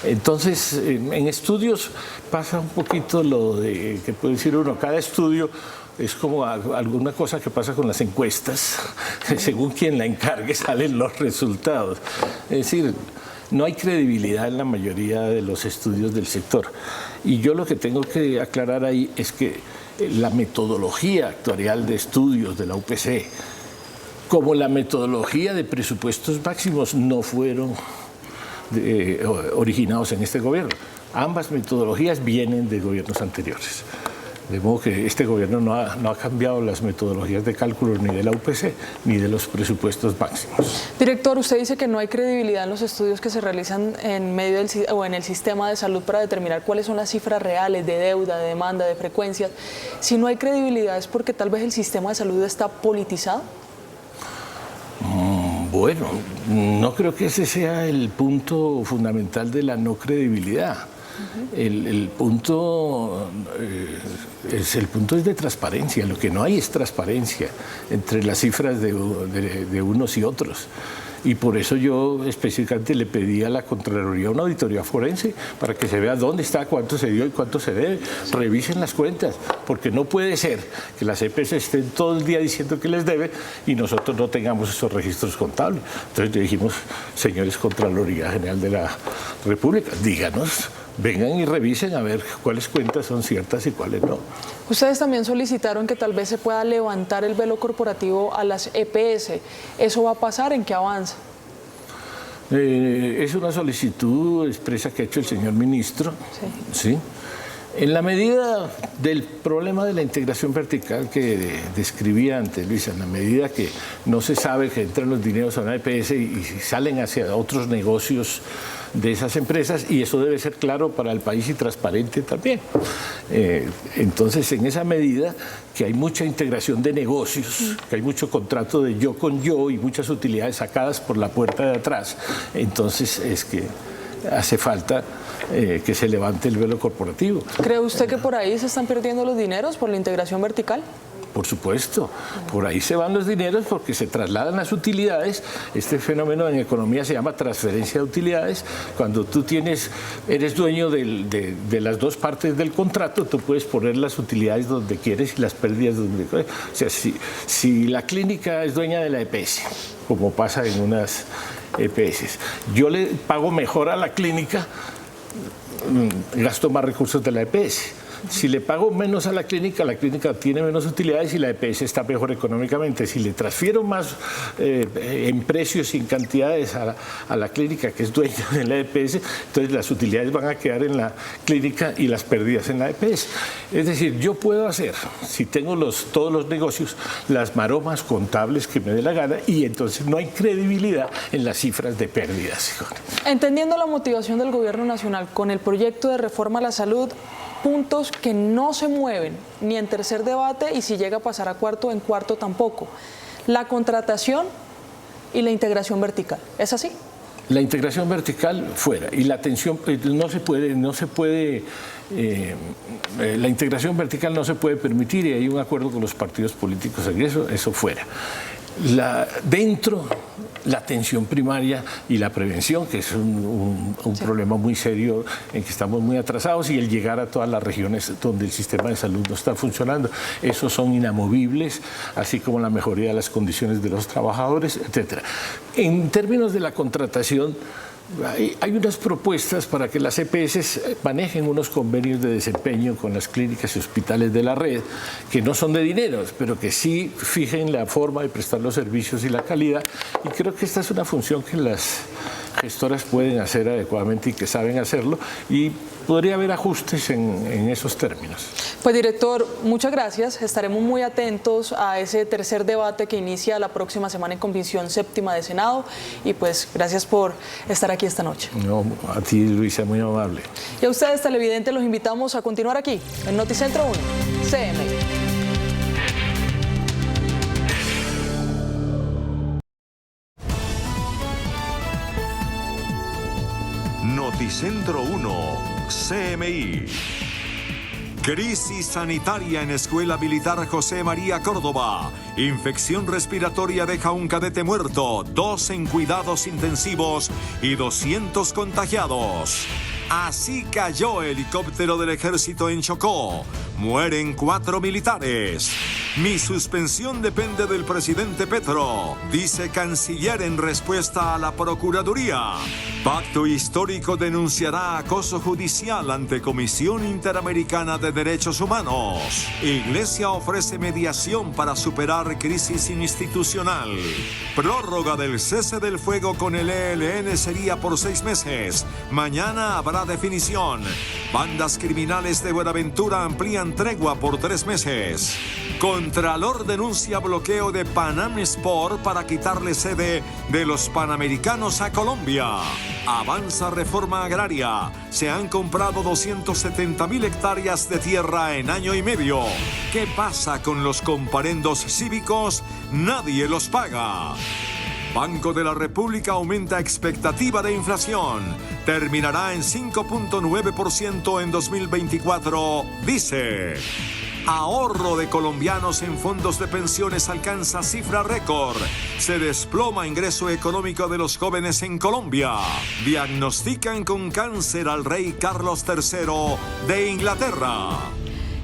S12: Entonces, en estudios pasa un poquito lo de, que puede decir uno, cada estudio es como alguna cosa que pasa con las encuestas, según quien la encargue salen los resultados. Es decir, no hay credibilidad en la mayoría de los estudios del sector. Y yo lo que tengo que aclarar ahí es que la metodología actuarial de estudios de la UPC, como la metodología de presupuestos máximos, no fueron originados en este gobierno. Ambas metodologías vienen de gobiernos anteriores. De modo que este gobierno no ha cambiado las metodologías de cálculo ni de la UPC ni de los presupuestos máximos.
S11: Director, usted dice que no hay credibilidad en los estudios que se realizan en medio o en el sistema de salud para determinar cuáles son las cifras reales de deuda, de demanda, de frecuencias. Si no hay credibilidad, ¿es porque tal vez el sistema de salud está politizado?
S12: Bueno, no creo que ese sea el punto fundamental de la no credibilidad. El punto es de transparencia. Lo que no hay es transparencia entre las cifras de unos y otros. Y por eso yo específicamente le pedí a la Contraloría una auditoría forense para que se vea dónde está, cuánto se dio y cuánto se debe. Revisen las cuentas, porque no puede ser que las EPS estén todo el día diciendo que les debe y nosotros no tengamos esos registros contables. Entonces le dijimos, señores Contraloría General de la República, díganos vengan y revisen a ver cuáles cuentas son ciertas y cuáles no.
S11: Ustedes también solicitaron que tal vez se pueda levantar el velo corporativo a las EPS. ¿Eso va a pasar? ¿En qué avanza?
S12: Es una solicitud expresa que ha hecho el señor ministro. ¿Sí? En la medida del problema de la integración vertical que describía antes, Luisa, en la medida que no se sabe que entran los dineros a una EPS y salen hacia otros negocios de esas empresas, y eso debe ser claro para el país y transparente también. Entonces, en esa medida que hay mucha integración de negocios, que hay mucho contrato de yo con yo y muchas utilidades sacadas por la puerta de atrás, entonces es que hace falta que se levante el velo corporativo.
S11: ¿Cree usted que por ahí se están perdiendo los dineros por la integración vertical?
S12: Por supuesto, por ahí se van los dineros porque se trasladan las utilidades. Este fenómeno en economía se llama transferencia de utilidades. Cuando tú eres dueño de las dos partes del contrato, tú puedes poner las utilidades donde quieres y las pérdidas donde quieres. O sea, si la clínica es dueña de la EPS, como pasa en unas EPS, yo le pago mejor a la clínica, gasto más recursos de la EPS. Si le pago menos a la clínica tiene menos utilidades y la EPS está mejor económicamente. Si le transfiero más en precios y en cantidades a la clínica, que es dueña de la EPS, entonces las utilidades van a quedar en la clínica y las pérdidas en la EPS. Es decir, yo puedo hacer, si tengo todos los negocios, las maromas contables que me dé la gana, y entonces no hay credibilidad en las cifras de pérdidas.
S11: Entendiendo la motivación del Gobierno Nacional con el proyecto de reforma a la salud, puntos que no se mueven ni en tercer debate, y si llega a pasar a cuarto, en cuarto tampoco: la contratación y la integración vertical. ¿Es así?
S12: La integración vertical fuera, y la atención no se puede la integración vertical no se puede permitir, y hay un acuerdo con los partidos políticos en eso fuera. Dentro, la atención primaria y la prevención, que es un problema muy serio en que estamos muy atrasados, y el llegar a todas las regiones donde el sistema de salud no está funcionando. Esos son inamovibles, así como la mejoría de las condiciones de los trabajadores, etc. En términos de la contratación, hay unas propuestas para que las EPS manejen unos convenios de desempeño con las clínicas y hospitales de la red, que no son de dineros, pero que sí fijen la forma de prestar los servicios y la calidad. Y creo que esta es una función que las gestoras pueden hacer adecuadamente y que saben hacerlo, y podría haber ajustes en esos términos.
S11: Pues, director, muchas gracias. Estaremos muy atentos a ese tercer debate que inicia la próxima semana en Comisión Séptima de Senado, y pues gracias por estar aquí esta noche.
S12: No, a ti, Luisa, muy amable.
S11: Y a ustedes, televidentes, los invitamos a continuar aquí en Noticentro 1, CMI.
S1: Noticentro 1, CMI. Crisis sanitaria en Escuela Militar José María Córdoba. Infección respiratoria deja un cadete muerto, 2 en cuidados intensivos y 200 contagiados. Así cayó helicóptero del ejército en Chocó. Mueren 4 militares. Mi suspensión depende del presidente Petro, dice canciller en respuesta a la Procuraduría. Pacto Histórico denunciará acoso judicial ante Comisión Interamericana de Derechos Humanos. Iglesia ofrece mediación para superar crisis institucional. Prórroga del cese del fuego con el ELN sería por 6 meses. Mañana habrá definición. Bandas criminales de Buenaventura amplían tregua por 3 meses. Contralor denuncia bloqueo de Panam Sport para quitarle sede de los Panamericanos a Colombia. Avanza reforma agraria. Se han comprado 270.000 hectáreas de tierra en año y medio. ¿Qué pasa con los comparendos cívicos? Nadie los paga. Banco de la República aumenta expectativa de inflación. Terminará en 5.9% en 2024, dice. Ahorro de colombianos en fondos de pensiones alcanza cifra récord. Se desploma ingreso económico de los jóvenes en Colombia. Diagnostican con cáncer al rey Carlos III de Inglaterra.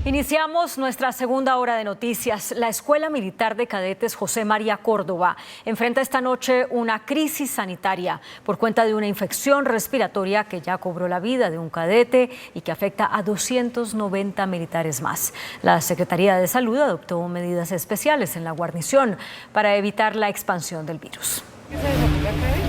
S2: Iniciamos nuestra segunda hora de noticias. La Escuela Militar de Cadetes José María Córdoba enfrenta esta noche una crisis sanitaria por cuenta de una infección respiratoria que ya cobró la vida de un cadete y que afecta a 290 militares más. La Secretaría de Salud adoptó medidas especiales en la guarnición para evitar la expansión del virus.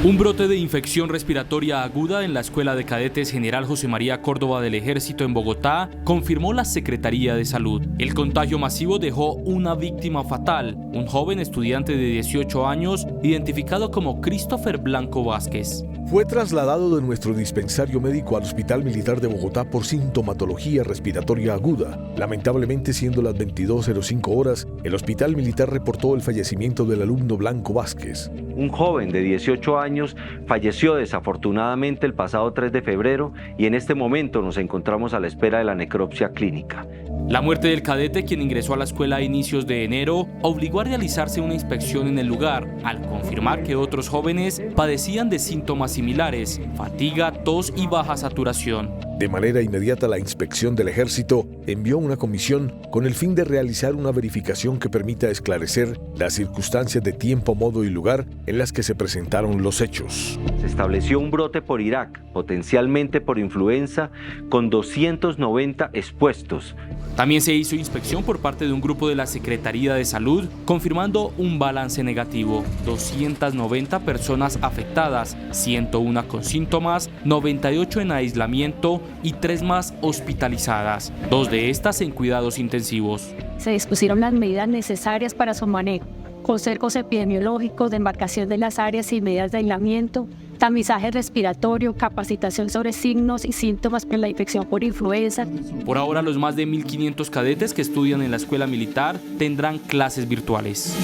S13: Un brote de infección respiratoria aguda en la Escuela de Cadetes General José María Córdoba del Ejército en Bogotá confirmó la Secretaría de Salud. El contagio masivo dejó una víctima fatal, un joven estudiante de 18 años identificado como Christopher Blanco Vázquez.
S14: Fue trasladado de nuestro dispensario médico al Hospital Militar de Bogotá por sintomatología respiratoria aguda. Lamentablemente, siendo las 22:05 horas, el Hospital Militar reportó el fallecimiento del alumno Blanco Vázquez.
S15: Un joven de 18 años falleció desafortunadamente el pasado 3 de febrero y en este momento nos encontramos a la espera de la necropsia clínica.
S13: La muerte del cadete, quien ingresó a la escuela a inicios de enero, obligó a realizarse una inspección en el lugar, al confirmar que otros jóvenes padecían de síntomas similares, fatiga, tos y baja saturación.
S14: De manera inmediata, la inspección del Ejército envió una comisión con el fin de realizar una verificación que permita esclarecer las circunstancias de tiempo, modo y lugar en las que se presentaron los hechos.
S15: Se estableció un brote por Irak, potencialmente por influenza, con 290 expuestos.
S13: También se hizo inspección por parte de un grupo de la Secretaría de Salud, confirmando un balance negativo: 290 personas afectadas, 101 con síntomas, 98 en aislamiento y 3 más hospitalizadas, 2 de estas en cuidados intensivos.
S16: Se dispusieron las medidas necesarias para su manejo, con cercos epidemiológicos, de embarcación de las áreas y medidas de aislamiento, tamizaje respiratorio, capacitación sobre signos y síntomas de la infección por influenza.
S13: Por ahora, los más de 1.500 cadetes que estudian en la escuela militar tendrán clases virtuales.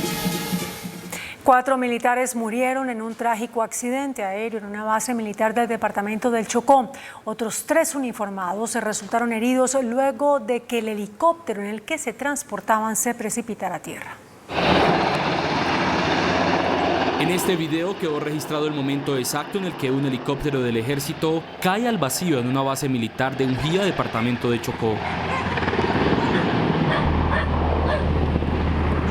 S3: 4 militares murieron en un trágico accidente aéreo en una base militar del departamento del Chocó. Otros 3 uniformados resultaron heridos luego de que el helicóptero en el que se transportaban se precipitara a tierra.
S13: En este video quedó registrado el momento exacto en el que un helicóptero del ejército cae al vacío en una base militar de Ungía, departamento de Chocó.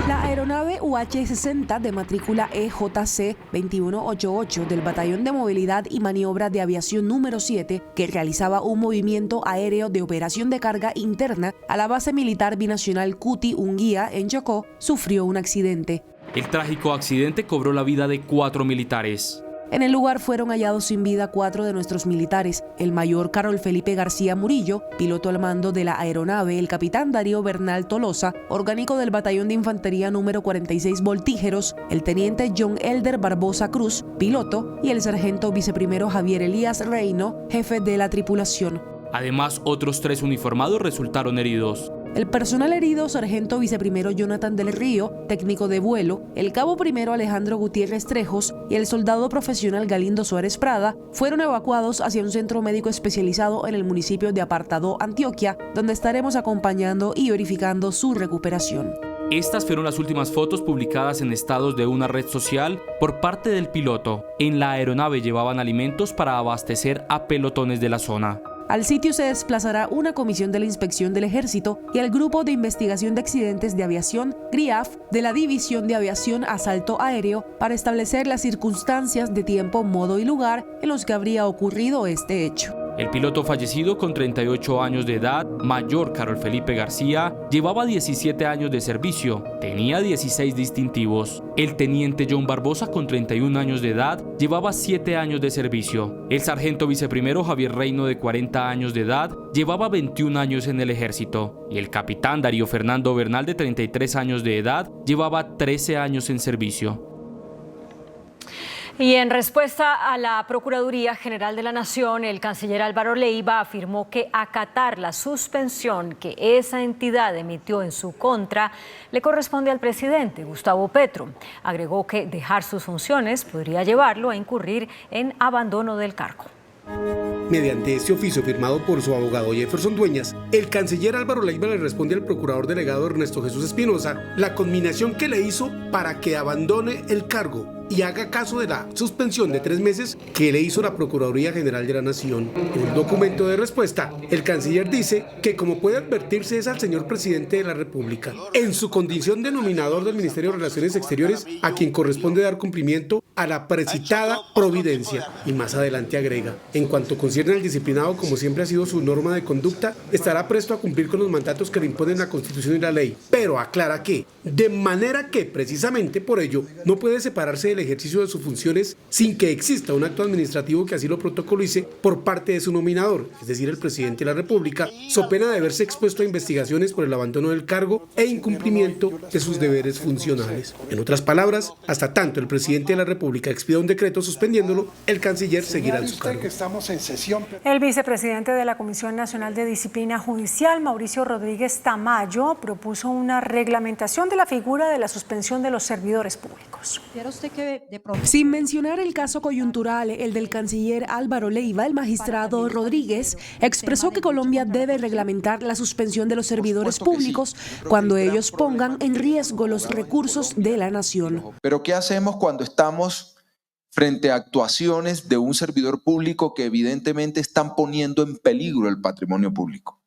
S17: La aeronave UH-60 de matrícula EJC 2188 del Batallón de Movilidad y Maniobra de Aviación número 7, que realizaba un movimiento aéreo de operación de carga interna a la base militar binacional Cuti Ungía en Chocó, sufrió un accidente.
S13: El trágico accidente cobró la vida de 4 militares.
S17: En el lugar fueron hallados sin vida 4 de nuestros militares: el mayor Carol Felipe García Murillo, piloto al mando de la aeronave; el capitán Darío Bernal Tolosa, orgánico del Batallón de Infantería número 46 Voltígeros; el teniente John Elder Barbosa Cruz, piloto; y el sargento viceprimero Javier Elías Reino, jefe de la tripulación.
S13: Además, otros 3 uniformados resultaron heridos.
S17: El personal herido: sargento viceprimero Jonathan del Río, técnico de vuelo; el cabo primero Alejandro Gutiérrez Trejos y el soldado profesional Galindo Suárez Prada, fueron evacuados hacia un centro médico especializado en el municipio de Apartadó, Antioquia, donde estaremos acompañando y verificando su recuperación.
S13: Estas fueron las últimas fotos publicadas en estados de una red social por parte del piloto. En la aeronave llevaban alimentos para abastecer a pelotones de la zona.
S17: Al sitio se desplazará una comisión de la Inspección del Ejército y el Grupo de Investigación de Accidentes de Aviación, GRIAF, de la División de Aviación Asalto Aéreo, para establecer las circunstancias de tiempo, modo y lugar en los que habría ocurrido este hecho.
S13: El piloto fallecido, con 38 años de edad, mayor Carol Felipe García, llevaba 17 años de servicio, tenía 16 distintivos. El teniente John Barbosa, con 31 años de edad, llevaba 7 años de servicio. El sargento viceprimero Javier Reino, de 40 años de edad, llevaba 21 años en el ejército. Y el capitán Darío Fernando Bernal, de 33 años de edad, llevaba 13 años en servicio.
S2: Y en respuesta a la Procuraduría General de la Nación, el canciller Álvaro Leiva afirmó que acatar la suspensión que esa entidad emitió en su contra le corresponde al presidente Gustavo Petro. Agregó que dejar sus funciones podría llevarlo a incurrir en abandono del cargo.
S18: Mediante este oficio firmado por su abogado Jefferson Dueñas, el canciller Álvaro Leiva le responde al procurador delegado Ernesto Jesús Espinosa la conminación que le hizo para que abandone el cargo. y haga caso de la suspensión de 3 meses que le hizo la Procuraduría General de la Nación. En un documento de respuesta, el canciller dice que, como puede advertirse, es al señor presidente de la República, en su condición de nominador del Ministerio de Relaciones Exteriores, a quien corresponde dar cumplimiento a la precitada providencia. Y más adelante agrega: en cuanto concierne al disciplinado, como siempre ha sido su norma de conducta, estará presto a cumplir con los mandatos que le imponen la Constitución y la ley, pero aclara que, de manera que precisamente por ello no puede separarse del ejercicio de sus funciones sin que exista un acto administrativo que así lo protocolice por parte de su nominador, es decir, el presidente de la República, so pena de verse expuesto a investigaciones por el abandono del cargo e incumplimiento de sus deberes funcionales. En otras palabras, hasta tanto el presidente de la República expida un decreto suspendiéndolo, el canciller seguirá en su cargo.
S3: El vicepresidente de la Comisión Nacional de Disciplina Judicial, Mauricio Rodríguez Tamayo, propuso una reglamentación de la figura de la suspensión de los servidores públicos.
S17: Sin mencionar el caso coyuntural, el del canciller Álvaro Leiva, el magistrado Rodríguez expresó que Colombia debe reglamentar la suspensión de los servidores públicos cuando ellos pongan en riesgo los recursos de la nación.
S19: Pero ¿qué hacemos cuando estamos frente a actuaciones de un servidor público que evidentemente están poniendo en peligro el patrimonio público?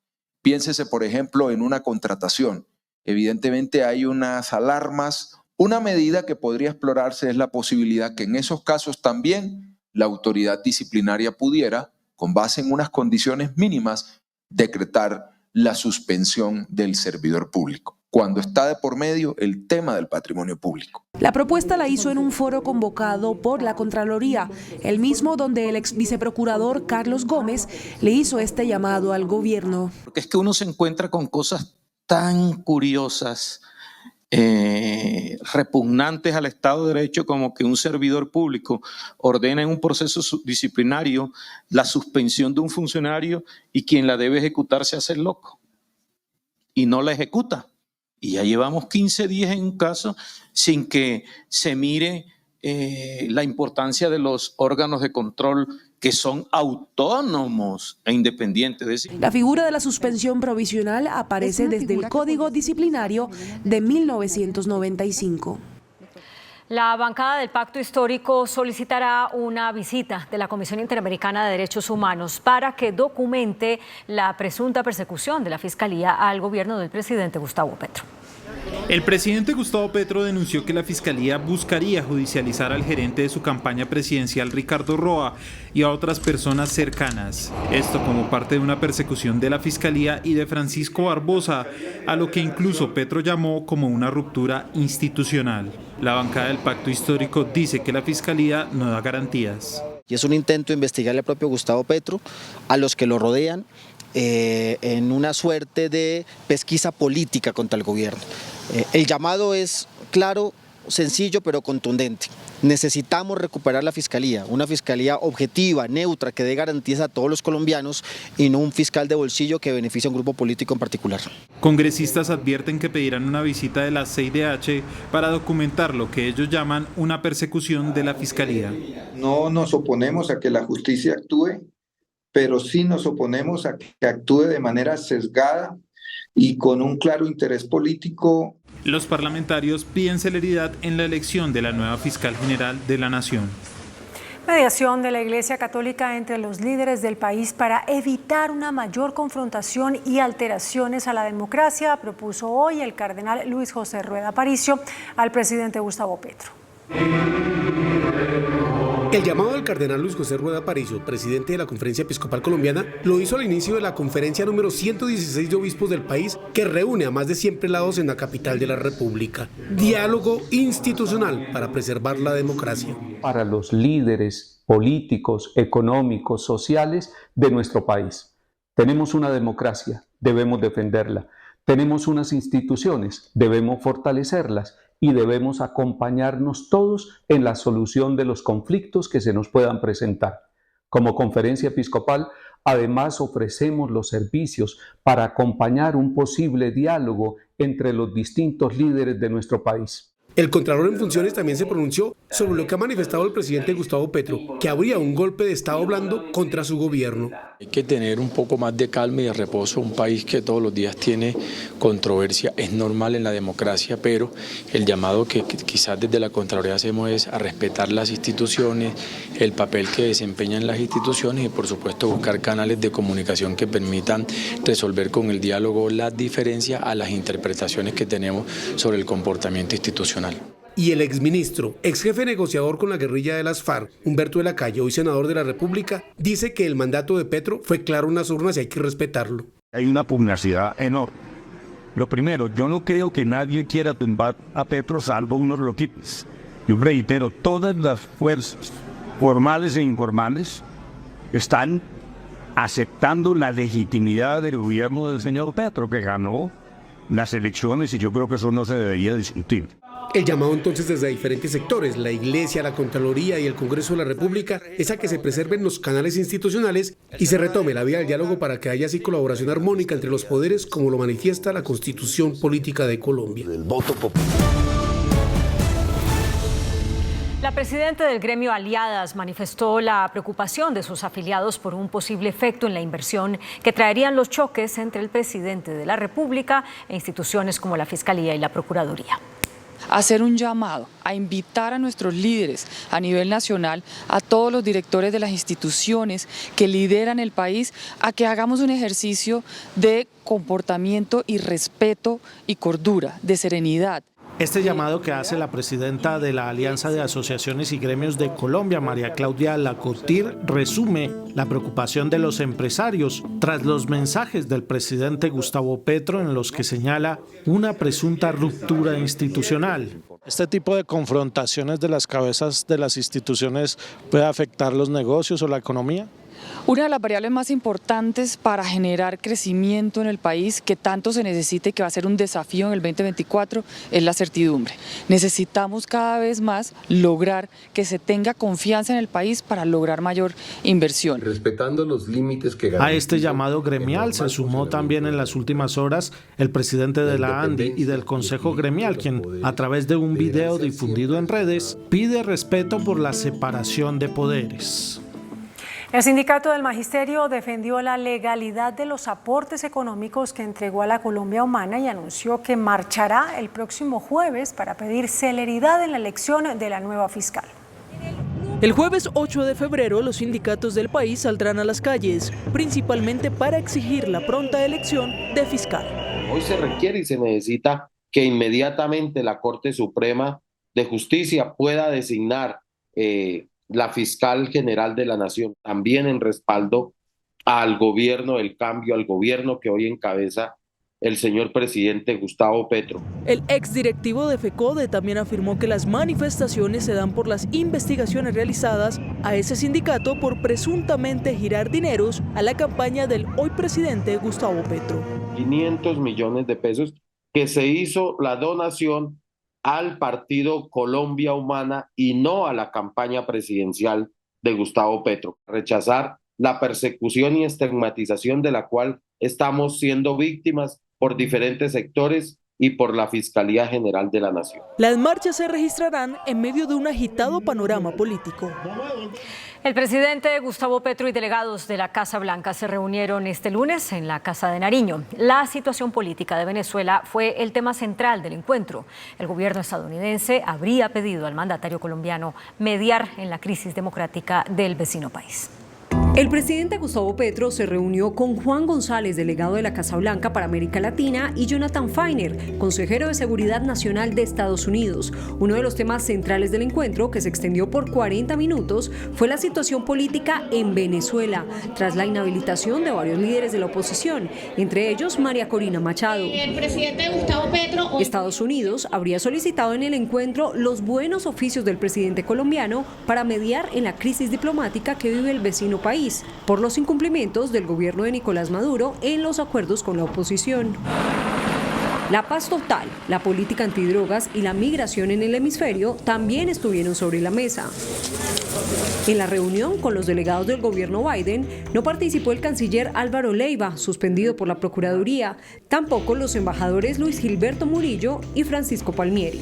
S19: Piénsese, por ejemplo, en una contratación. Evidentemente hay unas alarmas. Una medida que podría explorarse es la posibilidad que en esos casos también la autoridad disciplinaria pudiera, con base en unas condiciones mínimas, decretar la suspensión del servidor público, cuando está de por medio el tema del patrimonio público.
S17: La propuesta la hizo en un foro convocado por la Contraloría, el mismo donde el ex viceprocurador Carlos Gómez le hizo este llamado al gobierno.
S20: Porque es que uno se encuentra con cosas tan curiosas, repugnantes al Estado de Derecho, como que un servidor público ordena en un proceso disciplinario la suspensión de un funcionario y quien la debe ejecutar se hace el loco y no la ejecuta. Y ya llevamos 15 días en un caso sin que se mire la importancia de los órganos de control que son autónomos e independientes.
S17: La figura de la suspensión provisional aparece desde el Código Disciplinario de 1995.
S2: La bancada del Pacto Histórico solicitará una visita de la Comisión Interamericana de Derechos Humanos para que documente la presunta persecución de la Fiscalía al gobierno del presidente Gustavo Petro.
S21: El presidente Gustavo Petro denunció que la Fiscalía buscaría judicializar al gerente de su campaña presidencial, Ricardo Roa, y a otras personas cercanas. Esto como parte de una persecución de la Fiscalía y de Francisco Barbosa, a lo que incluso Petro llamó como una ruptura institucional. La bancada del Pacto Histórico dice que la Fiscalía no da garantías.
S22: Y es un intento de investigarle al propio Gustavo Petro, a los que lo rodean, en una suerte de pesquisa política contra el gobierno. El llamado es claro, sencillo, pero contundente. Necesitamos recuperar la Fiscalía, una Fiscalía objetiva, neutra, que dé garantías a todos los colombianos y no un fiscal de bolsillo que beneficie a un grupo político en particular.
S21: Congresistas advierten que pedirán una visita de la CIDH para documentar lo que ellos llaman una persecución de la Fiscalía.
S23: No nos oponemos a que la justicia actúe, pero sí nos oponemos a que actúe de manera sesgada y con un claro interés político.
S21: Los parlamentarios piden celeridad en la elección de la nueva fiscal general de la Nación.
S3: Mediación de la Iglesia Católica entre los líderes del país para evitar una mayor confrontación y alteraciones a la democracia, propuso hoy el cardenal Luis José Rueda Aparicio al presidente Gustavo Petro.
S18: El llamado del cardenal Luis José Rueda Aparicio, presidente de la Conferencia Episcopal Colombiana, lo hizo al inicio de la conferencia número 116 de obispos del país, que reúne a más de 100 prelados en la capital de la República. Diálogo institucional para preservar la democracia.
S24: Para los líderes políticos, económicos, sociales de nuestro país. Tenemos una democracia, debemos defenderla. Tenemos unas instituciones, debemos fortalecerlas. Y debemos acompañarnos todos en la solución de los conflictos que se nos puedan presentar. Como Conferencia Episcopal, además ofrecemos los servicios para acompañar un posible diálogo entre los distintos líderes de nuestro país.
S18: El Contralor en funciones también se pronunció sobre lo que ha manifestado el presidente Gustavo Petro, que habría un golpe de Estado blando contra su gobierno.
S5: Hay que tener un poco más de calma y de reposo. Un país que todos los días tiene controversia es normal en la democracia, pero el llamado que quizás desde la Contraloría hacemos es a respetar las instituciones, el papel que desempeñan las instituciones y por supuesto buscar canales de comunicación que permitan resolver con el diálogo las diferencias a las interpretaciones que tenemos sobre el comportamiento institucional.
S18: Y el exministro, exjefe negociador con la guerrilla de las FARC, Humberto de la Calle, hoy senador de la República, dice que el mandato de Petro fue claro en las urnas y hay que respetarlo.
S6: Hay una pugnacidad enorme. Lo primero, yo no creo que nadie quiera tumbar a Petro salvo unos loquitos. Yo reitero, todas las fuerzas, formales e informales, están aceptando la legitimidad del gobierno del señor Petro, que ganó las elecciones, y yo creo que eso no se debería discutir.
S18: El llamado entonces desde diferentes sectores, la Iglesia, la Contraloría y el Congreso de la República, es a que se preserven los canales institucionales y se retome la vía del diálogo para que haya así colaboración armónica entre los poderes, como lo manifiesta la Constitución Política de Colombia.
S2: La presidenta del gremio Aliadas manifestó la preocupación de sus afiliados por un posible efecto en la inversión que traerían los choques entre el presidente de la República e instituciones como la Fiscalía y la Procuraduría.
S7: Hacer un llamado a invitar a nuestros líderes a nivel nacional, a todos los directores de las instituciones que lideran el país, a que hagamos un ejercicio de comportamiento y respeto y cordura, de serenidad.
S8: Este llamado que hace la presidenta de la Alianza de Asociaciones y Gremios de Colombia, María Claudia Lacotir, resume la preocupación de los empresarios tras los mensajes del presidente Gustavo Petro en los que señala una presunta ruptura institucional. ¿Este tipo de confrontaciones de las cabezas de las instituciones puede afectar los negocios o la economía?
S7: Una de las variables más importantes para generar crecimiento en el país, que tanto se necesita y que va a ser un desafío en el 2024, es la certidumbre. Necesitamos cada vez más lograr que se tenga confianza en el país para lograr mayor inversión.
S25: Respetando los límites que
S8: a este llamado gremial se sumó también en las últimas horas el presidente de la ANDI y del Consejo Gremial, quien a través de un video difundido en redes pide respeto por la separación de poderes.
S3: El Sindicato del Magisterio defendió la legalidad de los aportes económicos que entregó a la Colombia Humana y anunció que marchará el próximo jueves para pedir celeridad en la elección de la nueva fiscal.
S26: El jueves 8 de febrero, los sindicatos del país saldrán a las calles, principalmente para exigir la pronta elección de fiscal.
S25: Hoy se requiere y se necesita que inmediatamente la Corte Suprema de Justicia pueda designar la fiscal general de la Nación, también en respaldo al gobierno del cambio, al gobierno que hoy encabeza el señor presidente Gustavo Petro.
S26: El exdirectivo de FECODE también afirmó que las manifestaciones se dan por las investigaciones realizadas a ese sindicato por presuntamente girar dineros a la campaña del hoy presidente Gustavo Petro.
S25: 500 millones de pesos que se hizo la donación al partido Colombia Humana y no a la campaña presidencial de Gustavo Petro. Rechazar la persecución y estigmatización de la cual estamos siendo víctimas por diferentes sectores y por la Fiscalía General de la Nación.
S26: Las marchas se registrarán en medio de un agitado panorama político.
S2: El presidente Gustavo Petro y delegados de la Casa Blanca se reunieron este lunes en la Casa de Nariño. La situación política de Venezuela fue el tema central del encuentro. El gobierno estadounidense habría pedido al mandatario colombiano mediar en la crisis democrática del vecino país.
S27: El presidente Gustavo Petro se reunió con Juan González, delegado de la Casa Blanca para América Latina, y Jonathan Feiner, consejero de Seguridad Nacional de Estados Unidos. Uno de los temas centrales del encuentro, que se extendió por 40 minutos, fue la situación política en Venezuela, tras la inhabilitación de varios líderes de la oposición, entre ellos María Corina Machado.
S28: El presidente Gustavo Petro...
S27: Estados Unidos habría solicitado en el encuentro los buenos oficios del presidente colombiano para mediar en la crisis diplomática que vive el vecino país por los incumplimientos del gobierno de Nicolás Maduro en los acuerdos con la oposición. La paz total, la política antidrogas y la migración en el hemisferio también estuvieron sobre la mesa. En la reunión con los delegados del gobierno Biden no participó el canciller Álvaro Leiva, suspendido por la Procuraduría, tampoco los embajadores Luis Gilberto Murillo y Francisco Palmieri.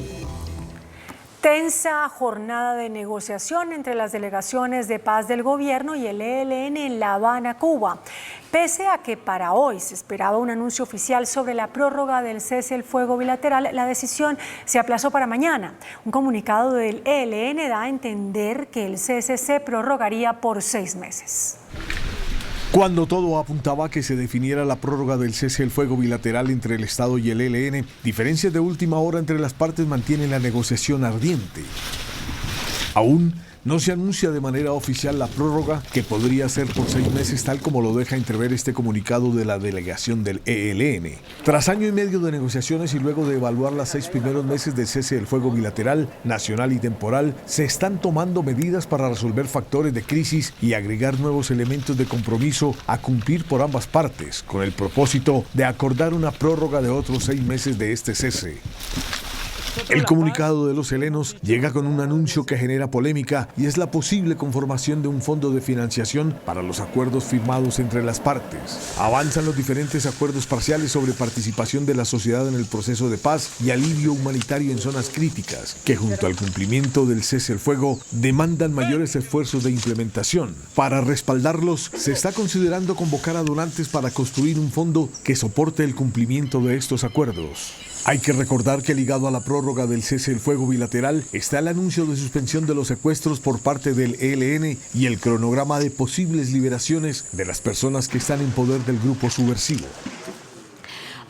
S3: Tensa jornada de negociación entre las delegaciones de paz del gobierno y el ELN en La Habana, Cuba. Pese a que para hoy se esperaba un anuncio oficial sobre la prórroga del cese el fuego bilateral, la decisión se aplazó para mañana. Un comunicado del ELN da a entender que el cese se prorrogaría por 6 meses.
S1: Cuando todo apuntaba a que se definiera la prórroga del cese el fuego bilateral entre el Estado y el ELN, diferencias de última hora entre las partes mantienen la negociación ardiente. Aún no se anuncia de manera oficial la prórroga, que podría ser por 6 meses, tal como lo deja entrever este comunicado de la delegación del ELN. Tras año y medio de negociaciones y luego de evaluar los 6 primeros meses de cese del fuego bilateral, nacional y temporal, se están tomando medidas para resolver factores de crisis y agregar nuevos elementos de compromiso a cumplir por ambas partes, con el propósito de acordar una prórroga de otros 6 meses de este cese. El comunicado de los helenos llega con un anuncio que genera polémica y es la posible conformación de un fondo de financiación para los acuerdos firmados entre las partes. Avanzan los diferentes acuerdos parciales sobre participación de la sociedad en el proceso de paz y alivio humanitario en zonas críticas, que junto al cumplimiento del cese el fuego demandan mayores esfuerzos de implementación. Para respaldarlos, se está considerando convocar a donantes para construir un fondo que soporte el cumplimiento de estos acuerdos. Hay que recordar que ligado a la prórroga del cese del fuego bilateral está el anuncio de suspensión de los secuestros por parte del ELN y el cronograma de posibles liberaciones de las personas que están en poder del grupo subversivo.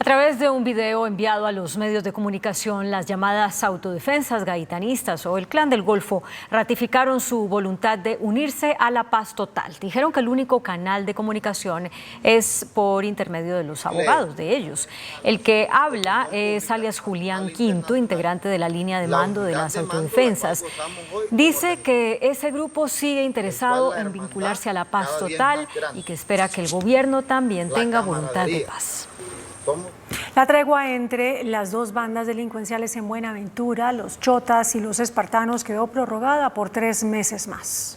S2: A través de un video enviado a los medios de comunicación, las llamadas autodefensas gaitanistas o el Clan del Golfo ratificaron su voluntad de unirse a la paz total. Dijeron que el único canal de comunicación es por intermedio de los abogados de ellos. El que habla es alias Julián Quinto, integrante de la línea de mando de las autodefensas. Dice que ese grupo sigue interesado en vincularse a la paz total y que espera que el gobierno también tenga voluntad de paz.
S3: La tregua entre las dos bandas delincuenciales en Buenaventura, los chotas y los espartanos, quedó prorrogada por 3 meses más.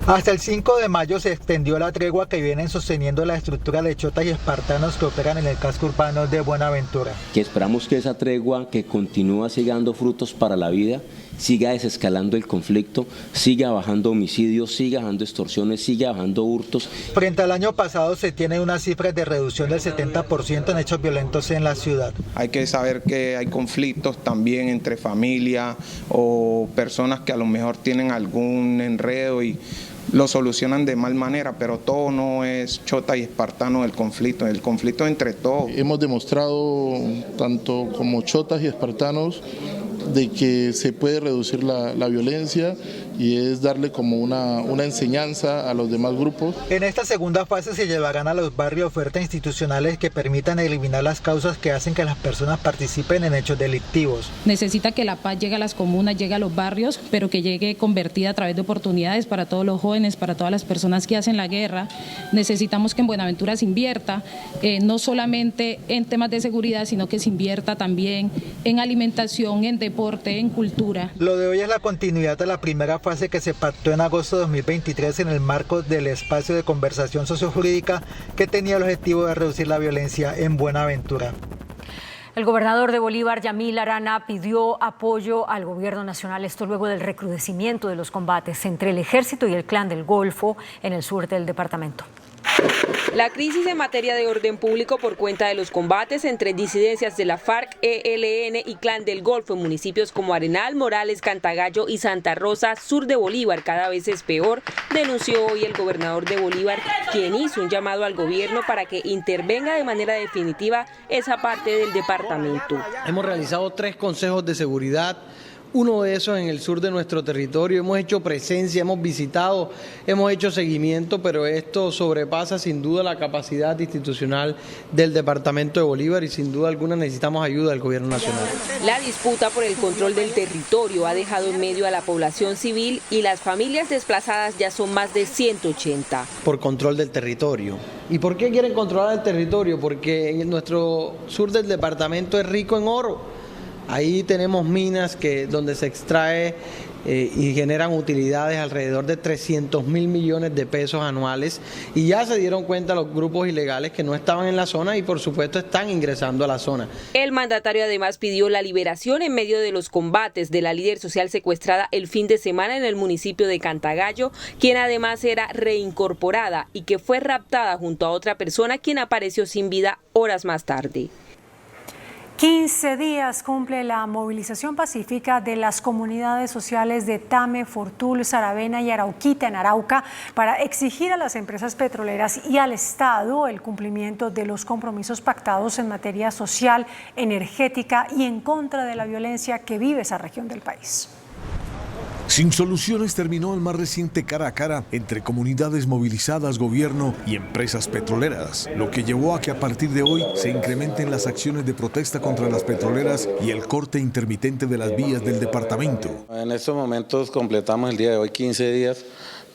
S4: Hasta el 5 de mayo se extendió la tregua que vienen sosteniendo la estructura de chotas y espartanos que operan en el casco urbano de Buenaventura.
S9: Que esperamos que esa tregua, que continúa siga dando frutos para la vida, siga desescalando el conflicto, siga bajando homicidios, siga bajando extorsiones, siga bajando hurtos.
S4: Frente al año pasado se tiene una cifra de reducción del 70% en hechos violentos en la ciudad.
S10: Hay que saber que hay conflictos también entre familia o personas que a lo mejor tienen algún enredo y lo solucionan de mal manera, pero todo no es chota y espartano el conflicto entre todos.
S11: Hemos demostrado, tanto como chotas y espartanos, de que se puede reducir la violencia y es darle como una enseñanza a los demás grupos.
S4: En esta segunda fase se llevarán a los barrios ofertas institucionales que permitan eliminar las causas que hacen que las personas participen en hechos delictivos.
S12: Necesita que la paz llegue a las comunas, llegue a los barrios, pero que llegue convertida a través de oportunidades para todos los jóvenes, para todas las personas que hacen la guerra. Necesitamos que en Buenaventura se invierta, no solamente en temas de seguridad, sino que se invierta también en alimentación, en deporte, en cultura.
S4: Lo de hoy es la continuidad de la primera fase que se pactó en agosto de 2023 en el marco del espacio de conversación sociojurídica que tenía el objetivo de reducir la violencia en Buenaventura.
S2: El gobernador de Bolívar, Yamil Arana, pidió apoyo al gobierno nacional, esto luego del recrudecimiento de los combates entre el ejército y el Clan del Golfo en el sur del departamento.
S14: La crisis en materia de orden público por cuenta de los combates entre disidencias de la FARC, ELN y Clan del Golfo en municipios como Arenal, Morales, Cantagallo y Santa Rosa, sur de Bolívar, cada vez es peor, denunció hoy el gobernador de Bolívar, quien hizo un llamado al gobierno para que intervenga de manera definitiva esa parte del departamento.
S15: Hemos realizado 3 consejos de seguridad. Uno de esos en el sur de nuestro territorio, hemos hecho presencia, hemos visitado, hemos hecho seguimiento, pero esto sobrepasa sin duda la capacidad institucional del departamento de Bolívar y sin duda alguna necesitamos ayuda del gobierno nacional.
S14: La disputa por el control del territorio ha dejado en medio a la población civil y las familias desplazadas ya son más de 180.
S15: Por control del territorio. ¿Y por qué quieren controlar el territorio? Porque en nuestro sur del departamento es rico en oro. Ahí tenemos minas donde se extrae y generan utilidades alrededor de 300.000 millones de pesos anuales, y ya se dieron cuenta los grupos ilegales que no estaban en la zona y por supuesto están ingresando a la zona.
S14: El mandatario además pidió la liberación en medio de los combates de la líder social secuestrada el fin de semana en el municipio de Cantagallo, quien además era reincorporada y que fue raptada junto a otra persona quien apareció sin vida horas más tarde.
S3: 15 días cumple la movilización pacífica de las comunidades sociales de Tame, Fortul, Saravena y Arauquita en Arauca para exigir a las empresas petroleras y al Estado el cumplimiento de los compromisos pactados en materia social, energética y en contra de la violencia que vive esa región del país.
S1: Sin soluciones terminó el más reciente cara a cara entre comunidades movilizadas, gobierno y empresas petroleras, lo que llevó a que a partir de hoy se incrementen las acciones de protesta contra las petroleras y el corte intermitente de las vías del departamento.
S13: En estos momentos completamos el día de hoy 15 días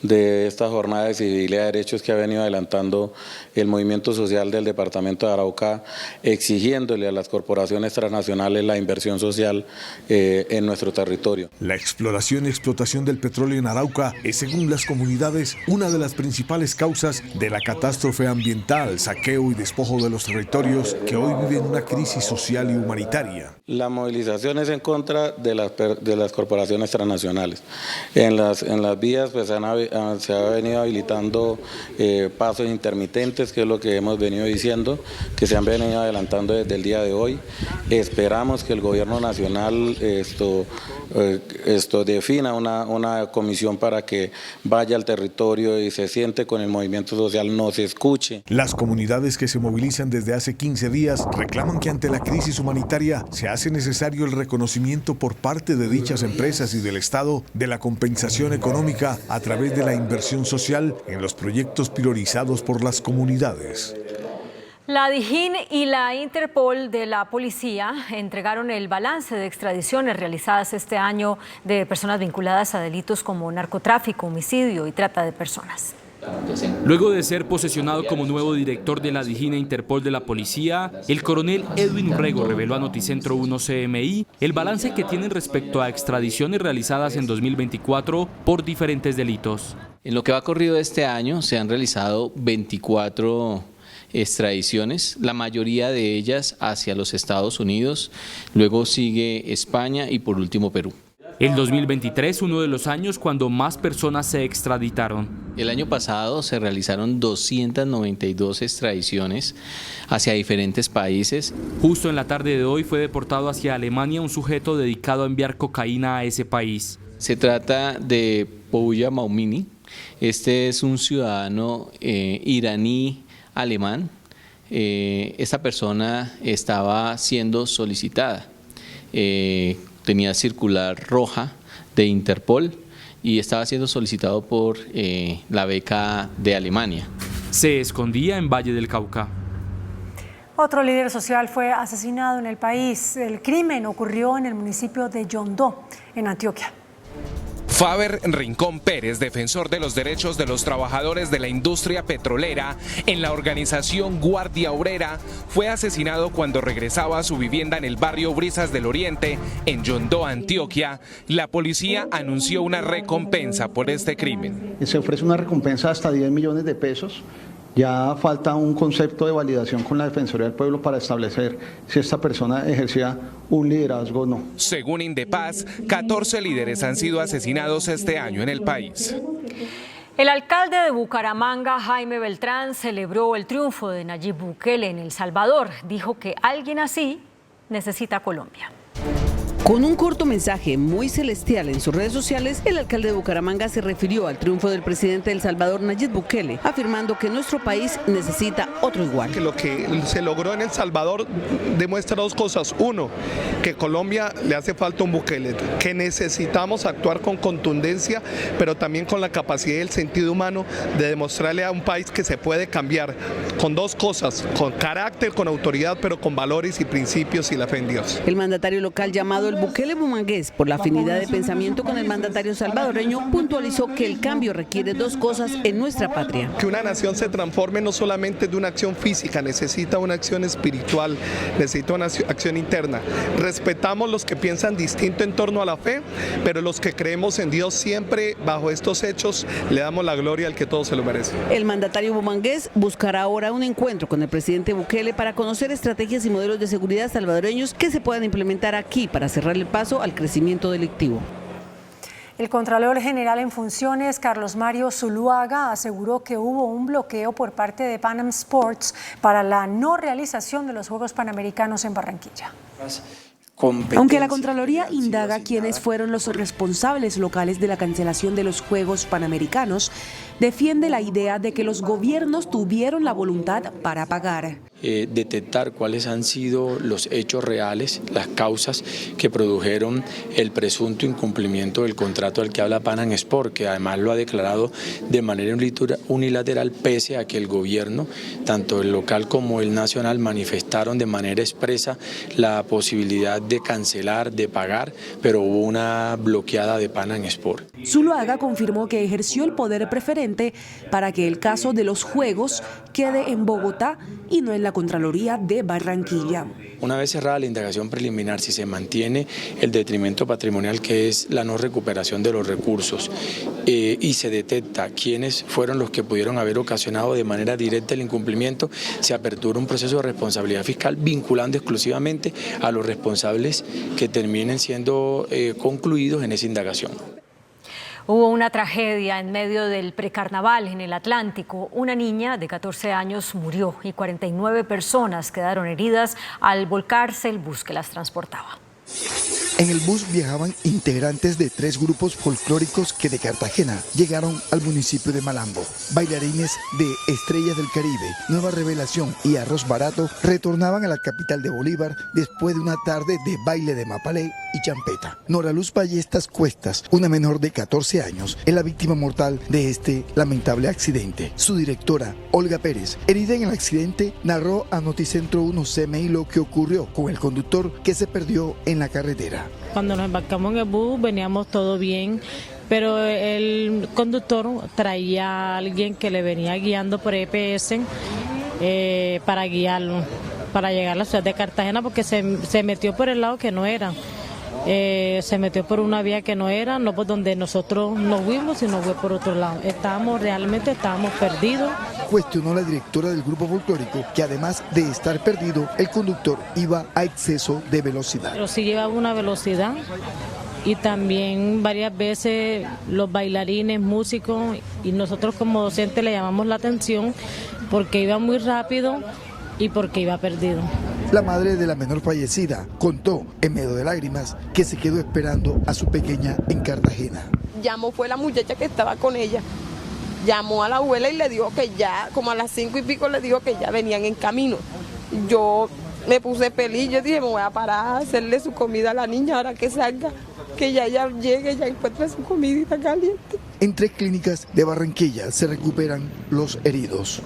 S13: de esta jornada de civilidad de derechos que ha venido adelantando el movimiento social del departamento de Arauca, exigiéndole a las corporaciones transnacionales la inversión social en nuestro territorio.
S1: La exploración y explotación del petróleo en Arauca es, según las comunidades, una de las principales causas de la catástrofe ambiental, saqueo y despojo de los territorios que hoy viven una crisis social y humanitaria.
S13: La movilización es en contra de las corporaciones transnacionales. En las vías pues se ha venido habilitando pasos intermitentes, que es lo que hemos venido diciendo, que se han venido adelantando desde el día de hoy. Esperamos que el gobierno nacional defina una comisión para que vaya al territorio y se siente con el movimiento social, nos escuche.
S1: Las comunidades que se movilizan desde hace 15 días reclaman que ante la crisis humanitaria se hace necesario el reconocimiento por parte de dichas empresas y del Estado de la compensación económica a través de la inversión social en los proyectos priorizados por las comunidades.
S2: La DIJÍN y la Interpol de la policía entregaron el balance de extradiciones realizadas este año de personas vinculadas a delitos como narcotráfico, homicidio y trata de personas.
S16: Luego de ser posesionado como nuevo director de la DIJÍN e Interpol de la policía, el coronel Edwin Urrego reveló a Noticentro 1 CMI el balance que tienen respecto a extradiciones realizadas en 2024 por diferentes delitos.
S17: En lo que va corrido este año se han realizado 24 extradiciones, la mayoría de ellas hacia los Estados Unidos, luego sigue España y por último Perú.
S16: El 2023, uno de los años cuando más personas se extraditaron.
S17: El año pasado se realizaron 292 extradiciones hacia diferentes países.
S16: Justo en la tarde de hoy fue deportado hacia Alemania un sujeto dedicado a enviar cocaína a ese país.
S17: Se trata de Pouya Maumini. Este es un ciudadano iraní alemán. Esta persona estaba siendo solicitada. Tenía circular roja de Interpol y estaba siendo solicitado por la beca de Alemania.
S16: Se escondía en Valle del Cauca.
S3: Otro líder social fue asesinado en el país. El crimen ocurrió en el municipio de Yondó, en Antioquia.
S19: Faber Rincón Pérez, defensor de los derechos de los trabajadores de la industria petrolera en la organización Guardia Obrera, fue asesinado cuando regresaba a su vivienda en el barrio Brisas del Oriente, en Yondó, Antioquia. La policía anunció una recompensa por este crimen.
S20: Se ofrece una recompensa hasta 10 millones de pesos. Ya falta un concepto de validación con la Defensoría del Pueblo para establecer si esta persona ejercía un liderazgo o no.
S19: Según Indepaz, 14 líderes han sido asesinados este año en el país.
S2: El alcalde de Bucaramanga, Jaime Beltrán, celebró el triunfo de Nayib Bukele en El Salvador. Dijo que alguien así necesita Colombia.
S21: Con un corto mensaje muy celestial en sus redes sociales, el alcalde de Bucaramanga se refirió al triunfo del presidente de El Salvador, Nayib Bukele, afirmando que nuestro país necesita otro igual.
S22: Que lo que se logró en El Salvador demuestra dos cosas. Uno, que Colombia le hace falta un Bukele, que necesitamos actuar con contundencia, pero también con la capacidad y el sentido humano de demostrarle a un país que se puede cambiar con dos cosas, con carácter, con autoridad, pero con valores y principios y la fe en Dios.
S21: El mandatario local, llamado el Bukele Bumangués, por la afinidad de pensamiento con el mandatario salvadoreño, puntualizó que el cambio requiere dos cosas en nuestra patria.
S22: Que una nación se transforme no solamente de una acción física, necesita una acción espiritual, necesita una acción interna. Respetamos los que piensan distinto en torno a la fe, pero los que creemos en Dios siempre bajo estos hechos le damos la gloria al que todo se lo merece.
S21: El mandatario Bumangués buscará ahora un encuentro con el presidente Bukele para conocer estrategias y modelos de seguridad salvadoreños que se puedan implementar aquí para cerrar el paso al crecimiento delictivo.
S3: El Contralor General en funciones, Carlos Mario Zuluaga, aseguró que hubo un bloqueo por parte de Pan Am Sports para la no realización de los Juegos Panamericanos en Barranquilla.
S5: Aunque la Contraloría indaga quiénes fueron los responsables locales de la cancelación de los Juegos Panamericanos, defiende la idea de que los gobiernos tuvieron la voluntad para pagar.
S6: Detectar cuáles han sido los hechos reales, las causas que produjeron el presunto incumplimiento del contrato al que habla Pan Am Sport, que además lo ha declarado de manera unilateral, pese a que el gobierno, tanto el local como el nacional, manifestaron de manera expresa la posibilidad de cancelar, de pagar, pero hubo una bloqueada de Pan Am Sport.
S5: Zuluaga confirmó que ejerció el poder preferente para que el caso de los Juegos quede en Bogotá y no en la Contraloría de Barranquilla.
S6: Una vez cerrada la indagación preliminar, si se mantiene el detrimento patrimonial, que es la no recuperación de los recursos, y se detecta quiénes fueron los que pudieron haber ocasionado de manera directa el incumplimiento, se apertura un proceso de responsabilidad fiscal vinculando exclusivamente a los responsables que terminen siendo concluidos en esa indagación.
S2: Hubo una tragedia en medio del precarnaval en el Atlántico. Una niña de 14 años murió y 49 personas quedaron heridas al volcarse el bus que las transportaba.
S7: En el bus viajaban integrantes de 3 grupos folclóricos que de Cartagena llegaron al municipio de Malambo. Bailarines de Estrellas del Caribe, Nueva Revelación y Arroz Barato retornaban a la capital de Bolívar después de una tarde de baile de mapalé y champeta. Nora Luz Ballestas Cuestas, una menor de 14 años, es la víctima mortal de este lamentable accidente. Su directora, Olga Pérez, herida en el accidente, narró a Noticentro 1 CMI lo que ocurrió con el conductor que se perdió en la carretera.
S8: Cuando nos embarcamos en el bus veníamos todo bien, pero el conductor traía a alguien que le venía guiando por EPS para guiarlo, para llegar a la ciudad de Cartagena, porque se metió por el lado que no era. Se metió por una vía que no era, no por donde nosotros nos fuimos, sino fue por otro lado. Estábamos perdidos.
S7: Cuestionó la directora del grupo folclórico que además de estar perdido, el conductor iba a exceso de velocidad.
S8: Pero sí llevaba una velocidad y también varias veces los bailarines, músicos y nosotros como docentes le llamamos la atención porque iba muy rápido y porque iba perdido.
S7: La madre de la menor fallecida contó en medio de lágrimas que se quedó esperando a su pequeña en Cartagena.
S18: Llamó, fue la muchacha que estaba con ella, llamó a la abuela y le dijo que ya, como a las 5 y pico le dijo que ya venían en camino. Yo me puse feliz, yo dije me voy a parar a hacerle su comida a la niña ahora que salga, que ya llegue, ya encuentre su comidita caliente.
S7: En 3 clínicas de Barranquilla se recuperan los heridos.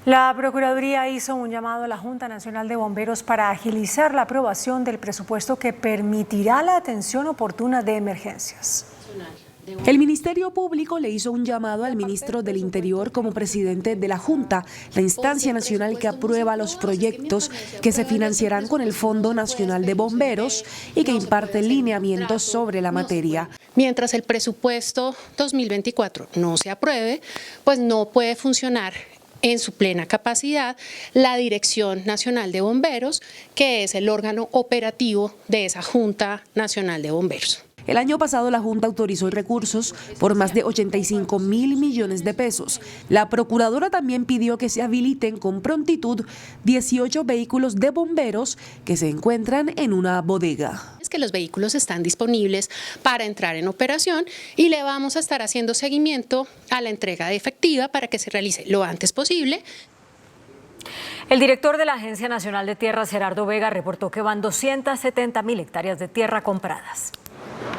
S3: La Procuraduría hizo un llamado a la Junta Nacional de Bomberos para agilizar la aprobación del presupuesto que permitirá la atención oportuna de emergencias.
S5: El Ministerio Público le hizo un llamado al ministro del Interior como presidente de la Junta, la instancia nacional que aprueba los proyectos que se financiarán con el Fondo Nacional de Bomberos y que imparte lineamientos sobre la materia.
S23: Mientras el presupuesto 2024 no se apruebe, pues no puede funcionar en su plena capacidad la Dirección Nacional de Bomberos, que es el órgano operativo de esa Junta Nacional de Bomberos.
S5: El año pasado la Junta autorizó recursos por más de 85.000 millones de pesos. La Procuradora también pidió que se habiliten con prontitud 18 vehículos de bomberos que se encuentran en una bodega.
S23: Es que los vehículos están disponibles para entrar en operación y le vamos a estar haciendo seguimiento a la entrega de efectiva para que se realice lo antes posible.
S2: El director de la Agencia Nacional de Tierras, Gerardo Vega, reportó que van 270.000 hectáreas de tierra compradas.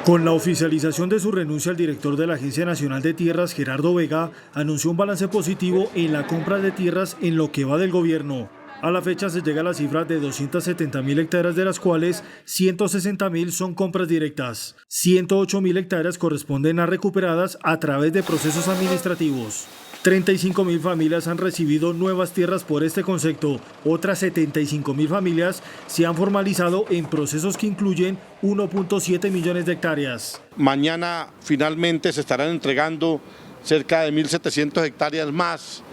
S24: Con la oficialización de su renuncia, el director de la Agencia Nacional de Tierras, Gerardo Vega, anunció un balance positivo en la compra de tierras en lo que va del gobierno. A la fecha se llega a la cifra de 270.000 hectáreas, de las cuales 160.000 son compras directas. 108.000 hectáreas corresponden a recuperadas a través de procesos administrativos. 35.000 familias han recibido nuevas tierras por este concepto. Otras 75.000 familias se han formalizado en procesos que incluyen 1.7 millones de hectáreas.
S9: Mañana finalmente se estarán entregando cerca de 1.700 hectáreas más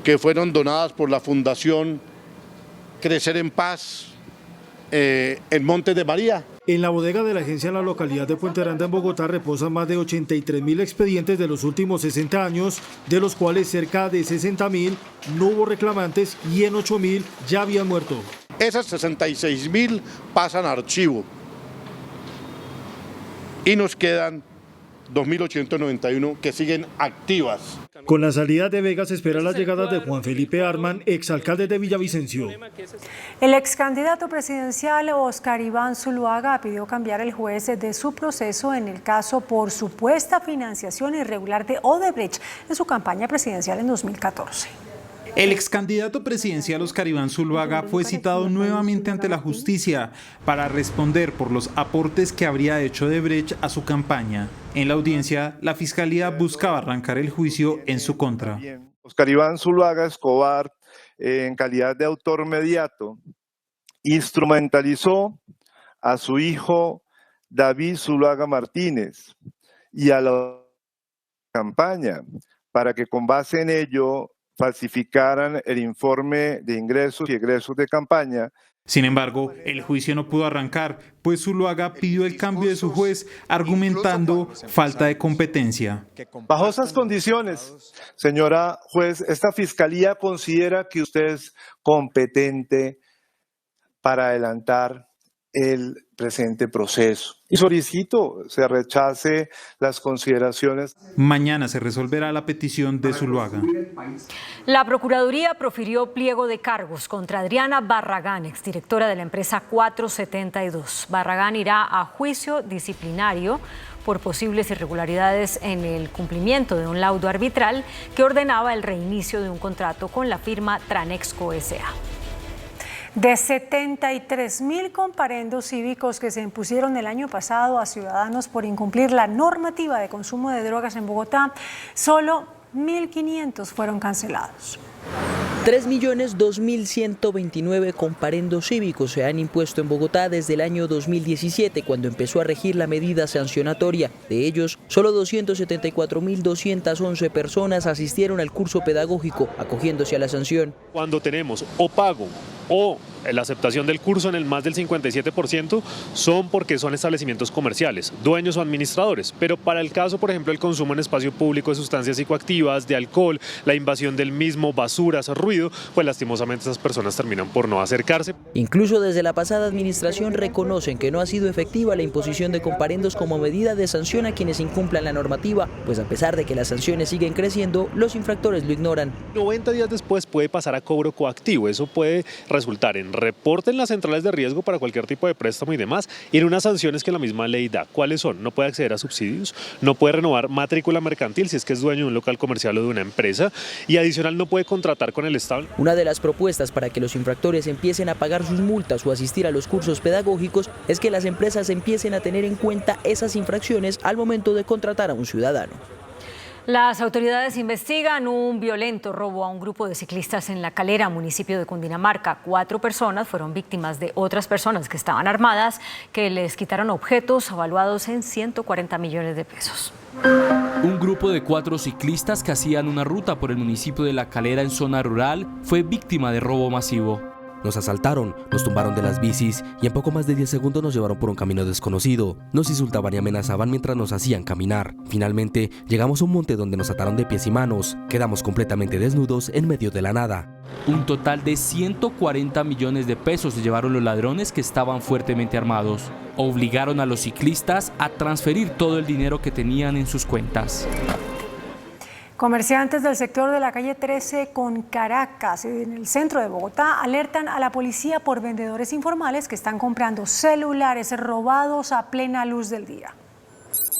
S9: que fueron donadas por la Fundación Crecer en Paz en Montes de María.
S24: En la bodega de la agencia en la localidad de Puente Aranda, en Bogotá, reposan más de 83.000 expedientes de los últimos 60 años, de los cuales cerca de 60.000 no hubo reclamantes y en 8.000 ya habían muerto.
S9: Esas 66.000 pasan a archivo y nos quedan 2.891 que siguen activas.
S24: Con la salida de Vega se espera la llegada de Juan Felipe Arman, exalcalde de Villavicencio.
S3: El ex candidato presidencial Oscar Iván Zuluaga pidió cambiar el juez de su proceso en el caso por supuesta financiación irregular de Odebrecht en su campaña presidencial en 2014.
S10: El ex candidato presidencial Oscar Iván Zuluaga fue citado nuevamente ante la justicia para responder por los aportes que habría hecho Odebrecht a su campaña. En la audiencia, la fiscalía buscaba arrancar el juicio en su contra.
S11: Oscar Iván Zuluaga Escobar, en calidad de autor mediato, instrumentalizó a su hijo David Zuluaga Martínez y a la campaña para que con base en ello falsificaran el informe de ingresos y egresos de campaña.
S10: Sin embargo, el juicio no pudo arrancar, pues Zuluaga pidió el cambio de su juez, argumentando falta de competencia.
S11: Bajo esas condiciones, señora juez, esta fiscalía considera que usted es competente para adelantar el presente proceso. Y solicito se rechace las consideraciones.
S10: Mañana se resolverá la petición de Zuluaga.
S2: La Procuraduría profirió pliego de cargos contra Adriana Barragán, exdirectora de la empresa 472. Barragán irá a juicio disciplinario por posibles irregularidades en el cumplimiento de un laudo arbitral que ordenaba el reinicio de un contrato con la firma Tranexco S.A.
S3: De 73.000 comparendos cívicos que se impusieron el año pasado a ciudadanos por incumplir la normativa de consumo de drogas en Bogotá, solo 1.500 fueron cancelados.
S12: 3.002.129 comparendos cívicos se han impuesto en Bogotá desde el año 2017, cuando empezó a regir la medida sancionatoria. De ellos, solo 274.211 personas asistieron al curso pedagógico, acogiéndose a la sanción.
S25: Cuando tenemos o pago o la aceptación del curso en el más del 57%, son porque son establecimientos comerciales, dueños o administradores. Pero para el caso, por ejemplo, el consumo en espacio público de sustancias psicoactivas, de alcohol, la invasión del mismo, basuras, ruido, pues lastimosamente esas personas terminan por no acercarse.
S12: Incluso desde la pasada administración reconocen que no ha sido efectiva la imposición de comparendos como medida de sanción a quienes incumplan la normativa, pues a pesar de que las sanciones siguen creciendo, los infractores lo ignoran.
S25: 90 días después puede pasar a cobro coactivo. Eso puede resultar en reporte en las centrales de riesgo para cualquier tipo de préstamo y demás, y en unas sanciones que la misma ley da. ¿Cuáles son? No puede acceder a subsidios, no puede renovar matrícula mercantil si es que es dueño de un local comercial o de una empresa, y adicional no puede contratar con el Estado.
S12: Una de las propuestas para que los infractores empiecen a pagar sus multas o asistir a los cursos pedagógicos es que las empresas empiecen a tener en cuenta esas infracciones al momento de contratar a un ciudadano.
S2: Las autoridades investigan un violento robo a un grupo de ciclistas en La Calera, municipio de Cundinamarca. 4 personas fueron víctimas de otras personas que estaban armadas, que les quitaron objetos avaluados en 140 millones de pesos.
S16: Un grupo de 4 ciclistas que hacían una ruta por el municipio de La Calera en zona rural fue víctima de robo masivo.
S26: Nos asaltaron, nos tumbaron de las bicis y en poco más de 10 segundos nos llevaron por un camino desconocido. Nos insultaban y amenazaban mientras nos hacían caminar. Finalmente, llegamos a un monte donde nos ataron de pies y manos. Quedamos completamente desnudos en medio de la nada.
S16: Un total de 140 millones de pesos se llevaron los ladrones que estaban fuertemente armados. Obligaron a los ciclistas a transferir todo el dinero que tenían en sus cuentas.
S3: Comerciantes del sector de la calle 13 con Caracas, en el centro de Bogotá, alertan a la policía por vendedores informales que están comprando celulares robados a plena luz del día.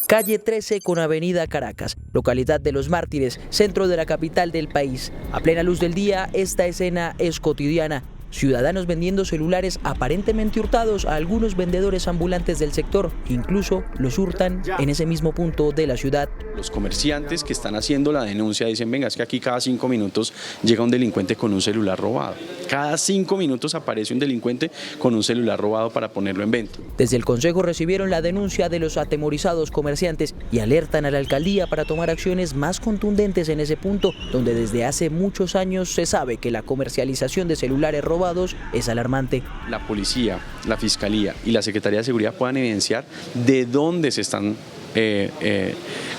S12: Calle 13 con Avenida Caracas, localidad de Los Mártires, centro de la capital del país. A plena luz del día, esta escena es cotidiana. ciudadanos vendiendo celulares aparentemente hurtados a algunos vendedores ambulantes del sector, incluso los hurtan en ese mismo punto de la ciudad.
S1: Los comerciantes que están haciendo la denuncia dicen, venga, es que aquí cada 5 minutos llega un delincuente con un celular robado. Cada 5 minutos aparece un delincuente con un celular robado para ponerlo en venta.
S12: Desde el Consejo recibieron la denuncia de los atemorizados comerciantes y alertan a la alcaldía para tomar acciones más contundentes en ese punto, donde desde hace muchos años se sabe que la comercialización de celulares robados es alarmante.
S1: La policía, la fiscalía y la Secretaría de Seguridad puedan evidenciar de dónde se están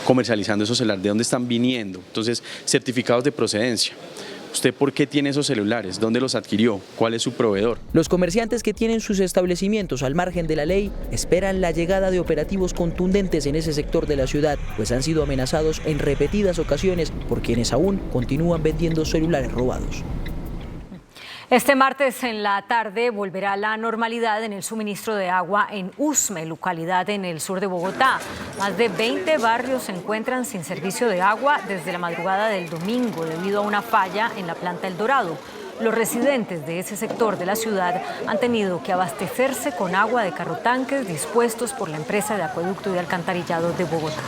S1: comercializando esos celulares, de dónde están viniendo. Entonces, certificados de procedencia. ¿Usted por qué tiene esos celulares? ¿Dónde los adquirió? ¿Cuál es su proveedor?
S12: Los comerciantes que tienen sus establecimientos al margen de la ley esperan la llegada de operativos contundentes en ese sector de la ciudad, pues han sido amenazados en repetidas ocasiones por quienes aún continúan vendiendo celulares robados.
S2: Este martes en la tarde volverá la normalidad en el suministro de agua en Usme, localidad en el sur de Bogotá. Más de 20 barrios se encuentran sin servicio de agua desde la madrugada del domingo debido a una falla en la planta El Dorado. Los residentes de ese sector de la ciudad han tenido que abastecerse con agua de carrotanques dispuestos por la empresa de acueducto y alcantarillado de Bogotá.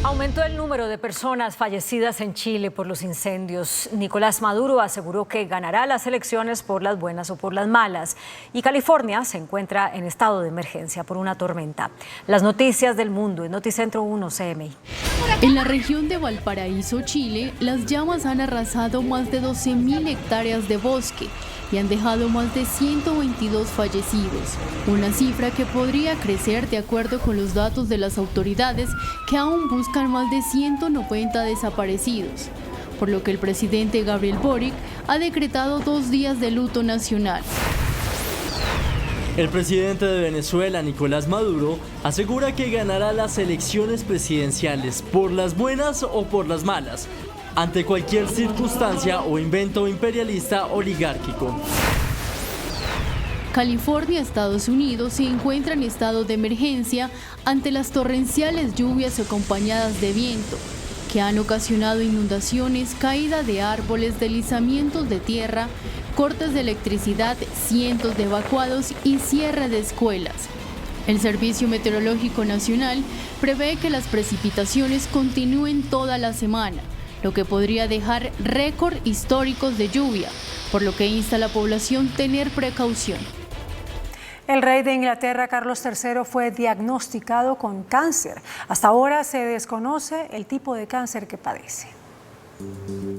S2: Aumentó el número de personas fallecidas en Chile por los incendios. Nicolás Maduro aseguró que ganará las elecciones por las buenas o por las malas. Y California se encuentra en estado de emergencia por una tormenta. Las noticias del mundo en Noticentro 1 CMI.
S4: En la región de Valparaíso, Chile, las llamas han arrasado más de 12.000 hectáreas de bosque y han dejado más de 122 fallecidos, una cifra que podría crecer de acuerdo con los datos de las autoridades que aún buscan más de 190 desaparecidos, por lo que el presidente Gabriel Boric ha decretado 2 días de luto nacional.
S13: El presidente de Venezuela, Nicolás Maduro, asegura que ganará las elecciones presidenciales por las buenas o por las malas, ante cualquier circunstancia o invento imperialista oligárquico.
S4: California, Estados Unidos, se encuentra en estado de emergencia ante las torrenciales lluvias acompañadas de viento, que han ocasionado inundaciones, caída de árboles, deslizamientos de tierra, cortes de electricidad, cientos de evacuados y cierre de escuelas. El Servicio Meteorológico Nacional prevé que las precipitaciones continúen toda la semana, lo que podría dejar récord históricos de lluvia, por lo que insta a la población tener precaución.
S3: El rey de Inglaterra, Carlos III, fue diagnosticado con cáncer. Hasta ahora se desconoce el tipo de cáncer que padece.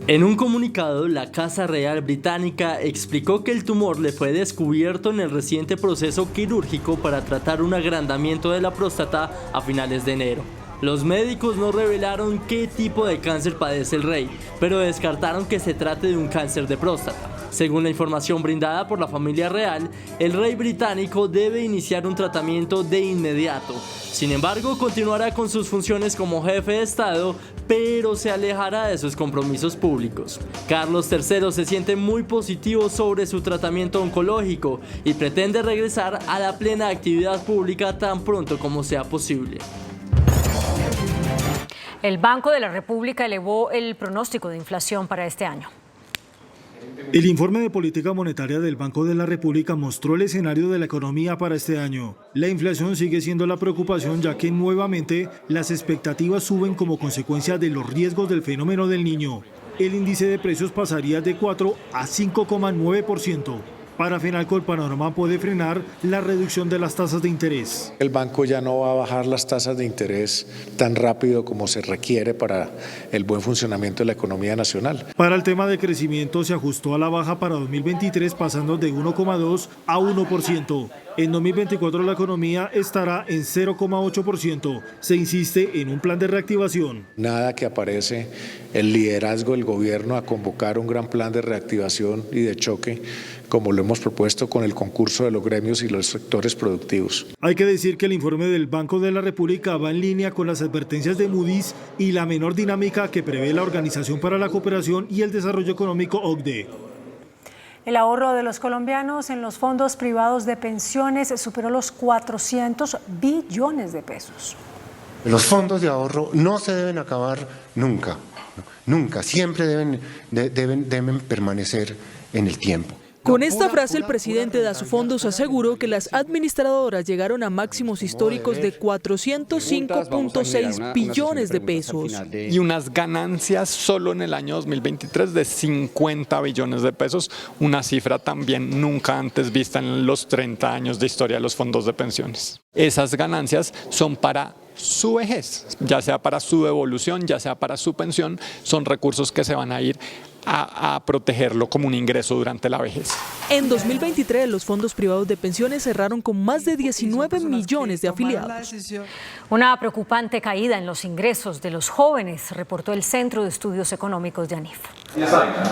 S13: En un comunicado, la Casa Real Británica explicó que el tumor le fue descubierto en el reciente proceso quirúrgico para tratar un agrandamiento de la próstata a finales de enero. Los médicos no revelaron qué tipo de cáncer padece el rey, pero descartaron que se trate de un cáncer de próstata. Según la información brindada por la familia real, el rey británico debe iniciar un tratamiento de inmediato. Sin embargo, continuará con sus funciones como jefe de Estado, pero se alejará de sus compromisos públicos. Carlos III se siente muy positivo sobre su tratamiento oncológico y pretende regresar a la plena actividad pública tan pronto como sea posible.
S2: El Banco de la República elevó el pronóstico de inflación para este año.
S24: El informe de política monetaria del Banco de la República mostró el escenario de la economía para este año. La inflación sigue siendo la preocupación, ya que nuevamente las expectativas suben como consecuencia de los riesgos del fenómeno del Niño. El índice de precios pasaría de 4 a 5,9%. Para Fenalco, el panorama puede frenar la reducción de las tasas de interés.
S14: El banco ya no va a bajar las tasas de interés tan rápido como se requiere para el buen funcionamiento de la economía nacional.
S24: Para el tema de crecimiento, se ajustó a la baja para 2023, pasando de 1,2 a 1%. En 2024 la economía estará en 0,8%. Se insiste en un plan de reactivación.
S14: Nada que aparece el liderazgo del gobierno a convocar un gran plan de reactivación y de choque, como lo hemos propuesto con el concurso de los gremios y los sectores productivos.
S24: Hay que decir que el informe del Banco de la República va en línea con las advertencias de Moody's y la menor dinámica que prevé la Organización para la Cooperación y el Desarrollo Económico, OCDE.
S3: El ahorro de los colombianos en los fondos privados de pensiones superó los 400 billones de pesos.
S15: Los fondos de ahorro no se deben acabar nunca, nunca, siempre deben permanecer en el tiempo.
S6: Con esta frase, el presidente de Asofondos aseguró que las administradoras llegaron a máximos históricos de 405.6 billones de pesos.
S17: Y unas ganancias solo en el año 2023 de 50 billones de pesos, una cifra también nunca antes vista en los 30 años de historia de los fondos de pensiones. Esas ganancias son para su vejez, ya sea para su devolución, ya sea para su pensión, son recursos que se van a ir a protegerlo como un ingreso durante la vejez.
S6: En 2023, los fondos privados de pensiones cerraron con más de 19 millones de afiliados.
S2: Una preocupante caída en los ingresos de los jóvenes, reportó el Centro de Estudios Económicos de ANIF.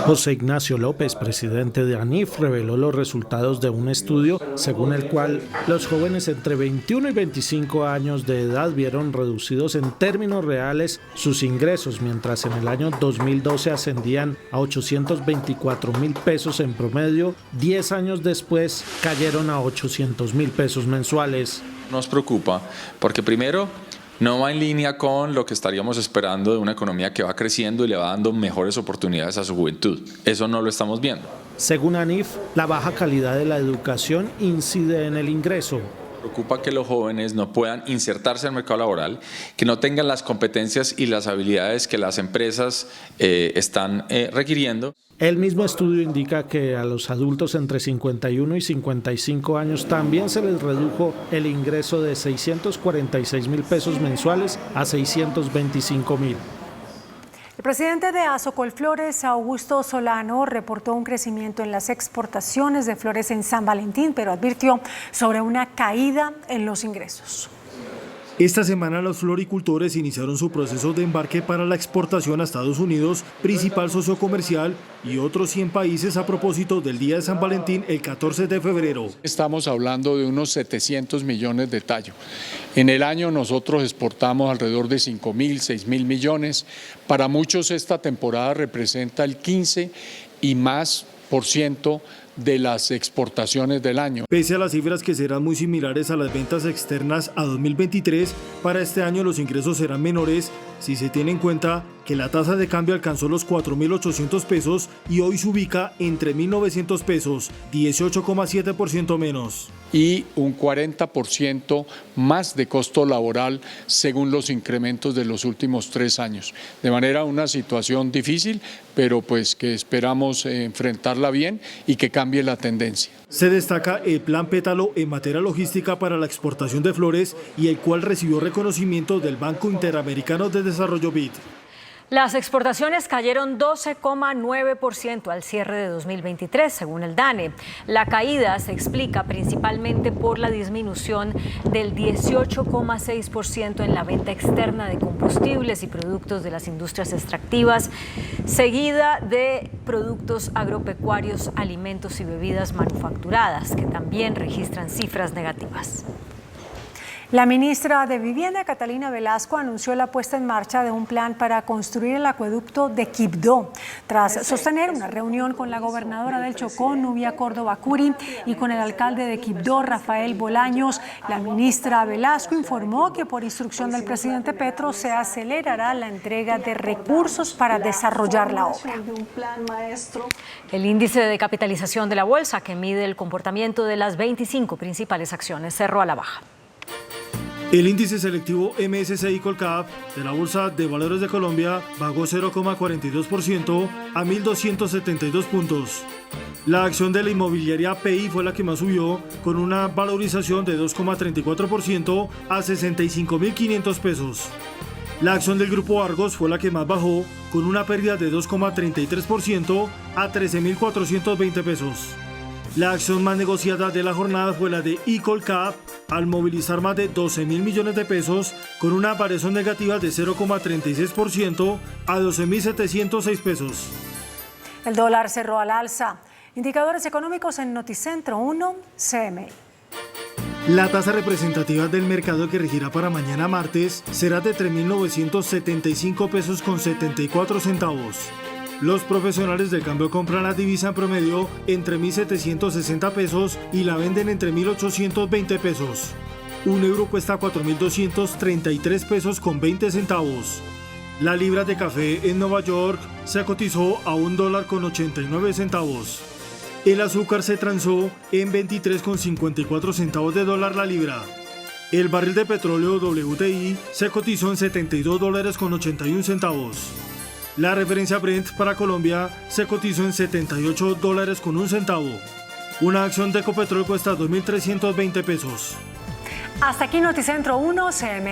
S19: José Ignacio López, presidente de ANIF, reveló los resultados de un estudio según el cual los jóvenes entre 21 y 25 años de edad vieron reducidos en términos reales sus ingresos, mientras en el año 2012 ascendían a 824.000 pesos en promedio. 10 años después cayeron a 800.000 pesos mensuales.
S20: Nos preocupa porque primero no va en línea con lo que estaríamos esperando de una economía que va creciendo y le va dando mejores oportunidades a su juventud. Eso no lo estamos viendo.
S19: Según ANIF, la baja calidad de la educación incide en el ingreso.
S20: Preocupa que los jóvenes no puedan insertarse al mercado laboral, que no tengan las competencias y las habilidades que las empresas están requiriendo.
S19: El mismo estudio indica que a los adultos entre 51 y 55 años también se les redujo el ingreso de 646.000 pesos mensuales a 625.000.
S3: El presidente de Asocolflores, Augusto Solano, reportó un crecimiento en las exportaciones de flores en San Valentín, pero advirtió sobre una caída en los ingresos.
S24: Esta semana los floricultores iniciaron su proceso de embarque para la exportación a Estados Unidos, principal socio comercial, y otros 100 países a propósito del Día de San Valentín el 14 de febrero.
S21: Estamos hablando de unos 700 millones de tallo. En el año nosotros exportamos alrededor de 5.000, 6.000 millones. Para muchos esta temporada representa el 15% y más de las exportaciones del año.
S24: Pese a las cifras que serán muy similares a las ventas externas a 2023, para este año los ingresos serán menores si se tiene en cuenta que la tasa de cambio alcanzó los 4.800 pesos y hoy se ubica entre 1.900 pesos, 18,7% menos.
S21: Y un 40% más de costo laboral según los incrementos de los últimos 3 años. De manera una situación difícil, pero pues que esperamos enfrentarla bien y que cambie la tendencia.
S24: Se destaca el Plan Pétalo en materia logística para la exportación de flores y el cual recibió reconocimiento del Banco Interamericano de Desarrollo BID.
S2: Las exportaciones cayeron 12,9% al cierre de 2023, según el DANE. La caída se explica principalmente por la disminución del 18,6% en la venta externa de combustibles y productos de las industrias extractivas, seguida de productos agropecuarios, alimentos y bebidas manufacturadas, que también registran cifras negativas.
S3: La ministra de Vivienda, Catalina Velasco, anunció la puesta en marcha de un plan para construir el acueducto de Quibdó, tras sostener una reunión con la gobernadora del Chocó, Nubia Córdoba Curi, y con el alcalde de Quibdó, Rafael Bolaños. La ministra Velasco informó que por instrucción del presidente Petro se acelerará la entrega de recursos para desarrollar la obra.
S2: El índice de capitalización de la bolsa, que mide el comportamiento de las 25 principales acciones, cerró a la baja.
S24: El índice selectivo MSCI Colcap de la Bolsa de Valores de Colombia bajó 0,42% a 1.272 puntos. La acción de la inmobiliaria PI fue la que más subió, con una valorización de 2,34% a 65.500 pesos. La acción del Grupo Argos fue la que más bajó, con una pérdida de 2,33% a 13.420 pesos. La acción más negociada de la jornada fue la de Ecolcap, al movilizar más de 12.000 millones de pesos, con una variación negativa de 0,36% a 12.706 pesos.
S3: El dólar cerró al alza. Indicadores económicos en Noticentro 1, CMI.
S24: La tasa representativa del mercado que regirá para mañana martes será de 3.975 pesos con 74 centavos. Los profesionales del cambio compran la divisa en promedio entre 1.760 pesos y la venden entre 1.820 pesos. Un euro cuesta 4.233 pesos con 20 centavos. La libra de café en Nueva York se cotizó a $1.89. El azúcar se transó en 23,54 centavos de dólar la libra. El barril de petróleo WTI se cotizó en $72.81. La referencia Brent para Colombia se cotizó en $78.01. Una acción de Ecopetrol cuesta 2.320 pesos.
S3: Hasta aquí Noticentro 1 CMI.